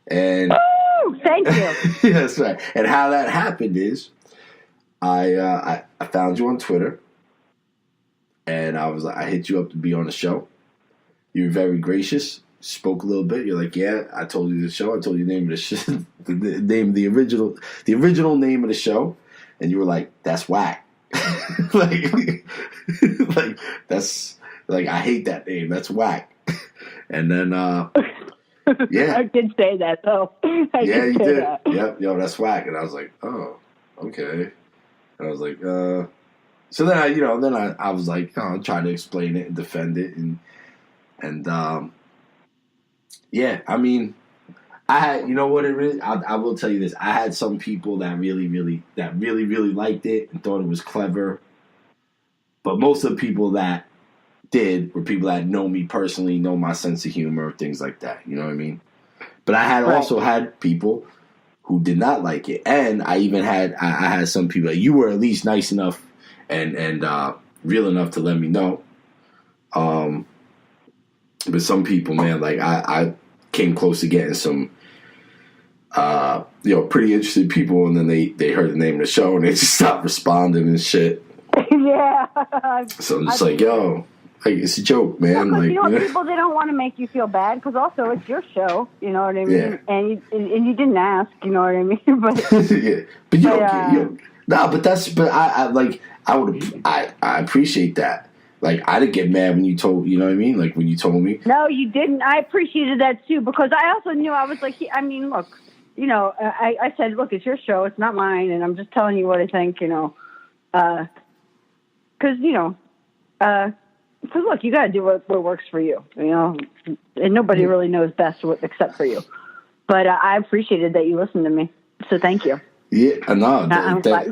and. Thank you. That's right. And how that happened is, I found you on Twitter, and I hit you up to be on the show. You were very gracious. Spoke a little bit. You're like, yeah, I told you the show. I told you the name of the show, the original name of the show, and you were like, that's whack. like that's like I hate that name. That's whack. And then. Yeah, I did say that though. You did. That. Yep, that's whack. And I was like, oh, okay. And I was like, so then I was like, I'll try to explain it and defend it, and yeah, I mean, I had, what it really. I will tell you this: I had some people that really liked it and thought it was clever, but most of the people that did were people that know me personally, know my sense of humor, things like that. You know what I mean? But I had also had people who did not like it, and I even had I had some people. You were at least nice enough and real enough to let me know. But some people, man, like I came close to getting some, pretty interested people, and then they heard the name of the show and they just stopped responding and shit. Yeah. So I'm just like, yo. Like, it's a joke, man. People, they don't want to make you feel bad, because also it's your show, you know what I mean? Yeah. And you didn't ask, you know what I mean? But yeah. But I appreciate that. Like, I didn't get mad when you told, you know what I mean? Like, when you told me. No, you didn't. I appreciated that too, because I also knew, I was like, look, I said, look, it's your show, it's not mine, and I'm just telling you what I think, because look, you got to do what works for you, and nobody really knows best except for you. But I appreciated that you listened to me, so thank you. Yeah, no,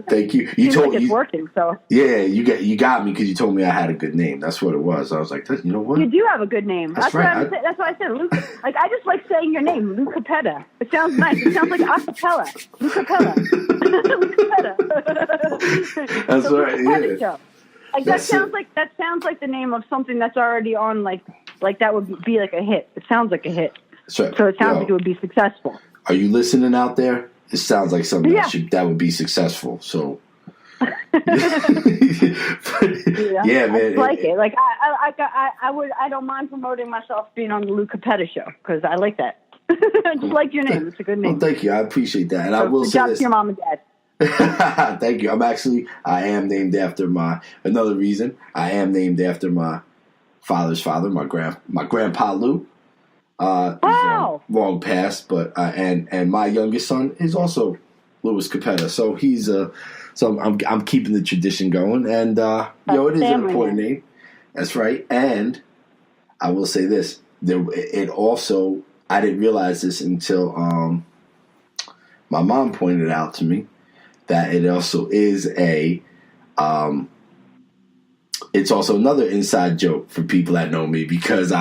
thank you. You told like it's working, so yeah, you got me because you told me I had a good name. That's what it was. I was like, you know what? You do have a good name. That's right. That's why I said Luke. Like I just like saying your name, Luke Cappetta. It sounds nice. It sounds like acapella. Luke Cappetta. Luke Cappetta. That's right. Yeah. Show. Like that sounds like the name of something that's already on like that would be like a hit. It sounds like a hit. That's right. So it sounds like it would be successful. Are you listening out there? It sounds like something that would be successful. So, yeah, man. I like it. Like I don't mind promoting myself being on the Luke Cappetta show because I like that. I just like your name. It's a good name. Well, thank you. I appreciate that. And I will say this. To your mom and dad. Thank you. I am named after another reason. I am named after my father's father, my grandpa Lou. Wow. Long past, but and my youngest son is also Louis Cappetta, so he's so I'm keeping the tradition going, and it is an important name. That's right, and I will say this: it also I didn't realize this until my mom pointed out to me that it also is it's also another inside joke for people that know me because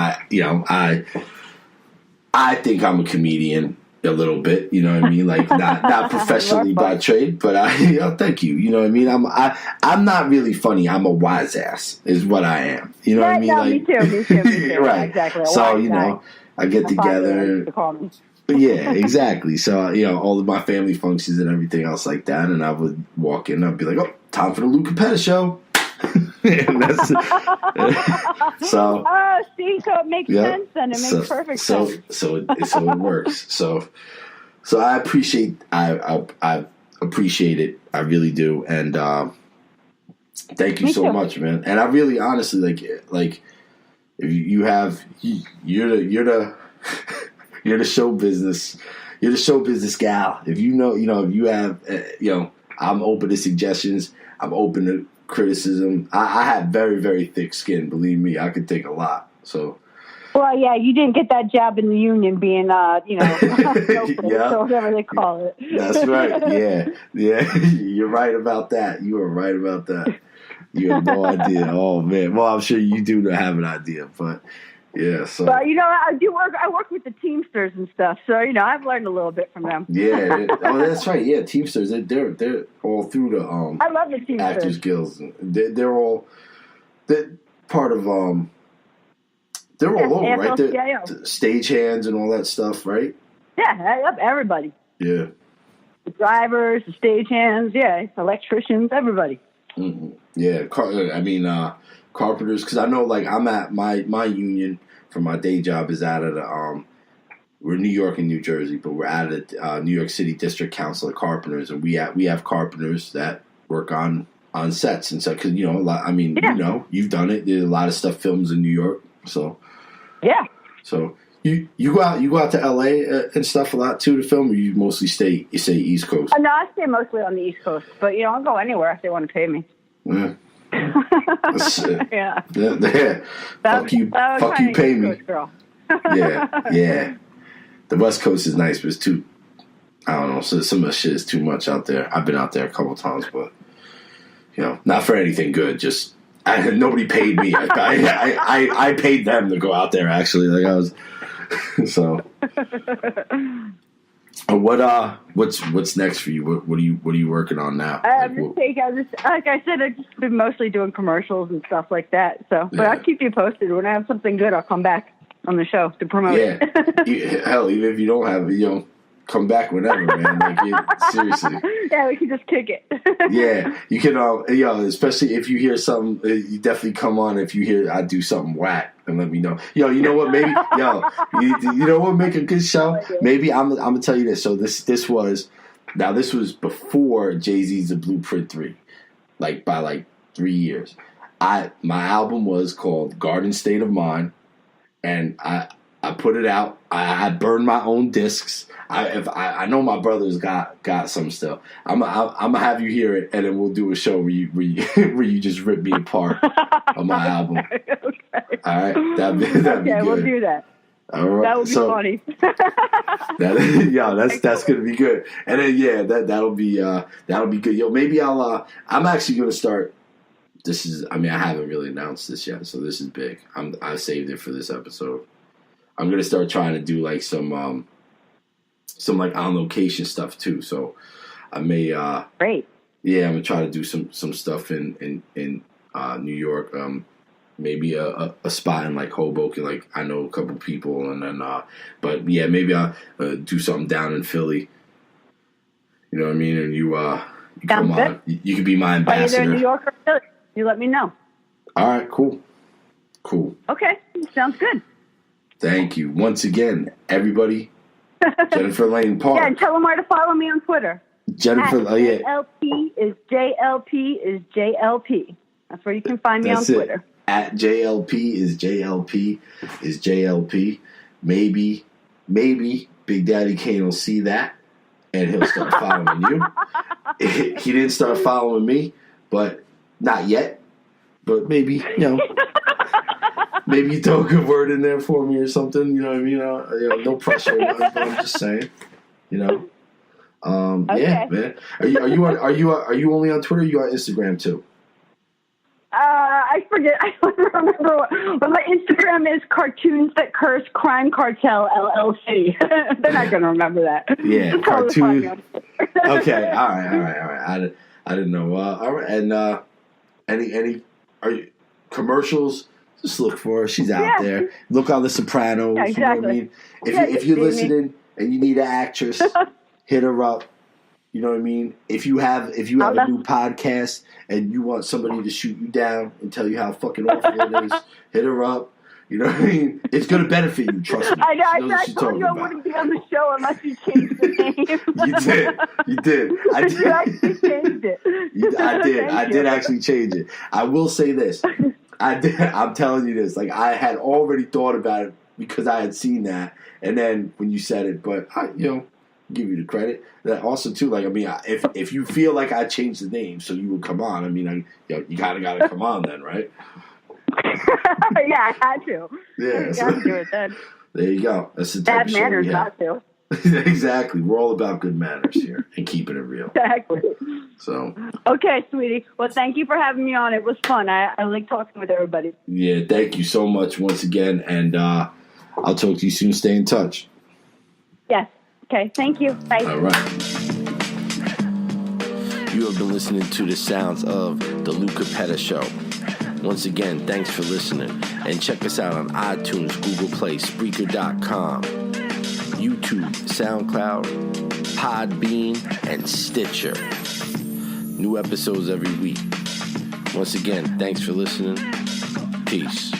I think I'm a comedian a little bit, you know what I mean? Like not professionally by trade, but thank you. You know what I mean? I'm not really funny. I'm a wise ass is what I am. You know what I mean? No, me too. Right. Exactly. So, I get together. Yeah, exactly. So, all of my family functions and everything else like that. And I would walk in and I'd be like, oh, time for the Luke Cappetta show. And that's so. Oh, see, so it makes sense, and it makes perfect sense. So it works. So I appreciate I appreciate it. I really do, and thank you so much, man. And I really, honestly, like if you're the show business. You're the show business gal. If if you have, I'm open to suggestions. I'm open to criticism. I have very, very thick skin. Believe me, I could take a lot. So, well, yeah, you didn't get that job in the union being, so whatever they call it. That's right. Yeah. You're right about that. You are right about that. You have no idea. Oh man. Well, I'm sure you do have an idea, but yeah. So, but I work with the Teamsters and stuff, so I've learned a little bit from them. Yeah. Oh, that's right. Yeah, Teamsters. They're all through the I love the Teamsters. Actors Guilds. They're all part of They're all over, right? They're stagehands and all that stuff, right? Yeah, everybody. Yeah. The drivers, the stagehands, electricians, everybody. Mm-hmm. Yeah, carpenters, because I know, like, I'm at my union for my day job is out of the we're New York and New Jersey, but we're out of the New York City District Council of Carpenters, and we have carpenters that work on sets and stuff. Because a lot. I mean, you've done it. There's a lot of stuff films in New York, so yeah. So you go out to LA and stuff a lot too to film, or you mostly stay East Coast? No, I stay mostly on the East Coast, but I'll go anywhere if they want to pay me. Yeah. Yeah. Fuck you, pay me. Girl. yeah. The West Coast is nice, but it's too. I don't know. So some of the shit is too much out there. I've been out there a couple times, but not for anything good. Just nobody paid me. I paid them to go out there. Actually, like I was. So. What's next for you? What are you working on now? Like I said, I've just been mostly doing commercials and stuff like that. So, but I'll keep you posted. When I have something good, I'll come back on the show to promote it. Hell, even if you don't have it, come back whenever, man. Like, seriously. Yeah, we can just kick it. Yeah, you can. Especially if you hear something, you definitely come on. If you hear I do something whack, and let me know. You know what? Maybe you know what? Make a good show. Maybe I'm gonna tell you this. So this was before Jay-Z's The Blueprint 3, by 3 years. My album was called Garden State of Mind, and I put it out. I burned my own discs. I know my brother's got some still. I'm gonna have you hear it, and then we'll do a show where you just rip me apart on my album. Okay. All right, that'd be good. We'll do that. All right, That would be funny. That's gonna be good. And then that'll be good. Yo, maybe I'm actually gonna start. I haven't really announced this yet, so this is big. I saved it for this episode. I'm gonna start trying to do like some like on location stuff too. So I may Great. Yeah, I'm gonna try to do some stuff in New York. Maybe a spot in like Hoboken. Like I know a couple people, and then but yeah, maybe I'll do something down in Philly. You know what I mean? And you come on. You could be my ambassador. Either in New York or Philly. You let me know. All right, cool. Okay, sounds good. Thank you once again, everybody. Jennifer Layne Park. Yeah, and tell them where to follow me on Twitter. Jennifer, JLP is JLP. That's where you can find me on Twitter. At JLP is JLP. Maybe Big Daddy Kane will see that and he'll start following you. He didn't start following me, but not yet. But maybe, maybe you throw a good word in there for me or something. You know what I mean? No pressure. But I'm just saying. Okay. Yeah, man. Are you only on Twitter? Or are you on Instagram too? I forget. I don't remember what my Instagram is. Cartoons That Curse Crime Cartel LLC. They're not going to remember that. Yeah, cartoon. Okay, all right. I didn't know. All right, and any are you commercials? Just look for her. She's out there. Look on the Sopranos. Yeah, exactly. You know what I mean? If you're listening and you need an actress, hit her up. You know what I mean? If you have a new podcast and you want somebody to shoot you down and tell you how fucking awful it is, hit her up. You know what I mean? It's going to benefit you, trust me. I know. I told you I wouldn't be on the show unless you changed the name. You did. I did. You actually changed it. I did actually change it. I will say this. I'm telling you this. Like, I had already thought about it because I had seen that. And then when you said it, but I, give you the credit. That also too, like, I mean, if you feel like I changed the name so you would come on, I mean, you kind of got to come on then, right? Yeah, I had to. Yeah, you got to do it then. There you go. That's the type Bad of show manners, we have. not to. Exactly. We're all about good manners here and keeping it real. Exactly. So. Okay, sweetie. Well, thank you for having me on. It was fun. I like talking with everybody. Yeah, thank you so much once again, and I'll talk to you soon. Stay in touch. Yes. Okay, thank you. Bye. All right. You have been listening to the sounds of the Lou Cappetta Show. Once again, thanks for listening. And check us out on iTunes, Google Play, Spreaker.com, YouTube, SoundCloud, Podbean, and Stitcher. New episodes every week. Once again, thanks for listening. Peace.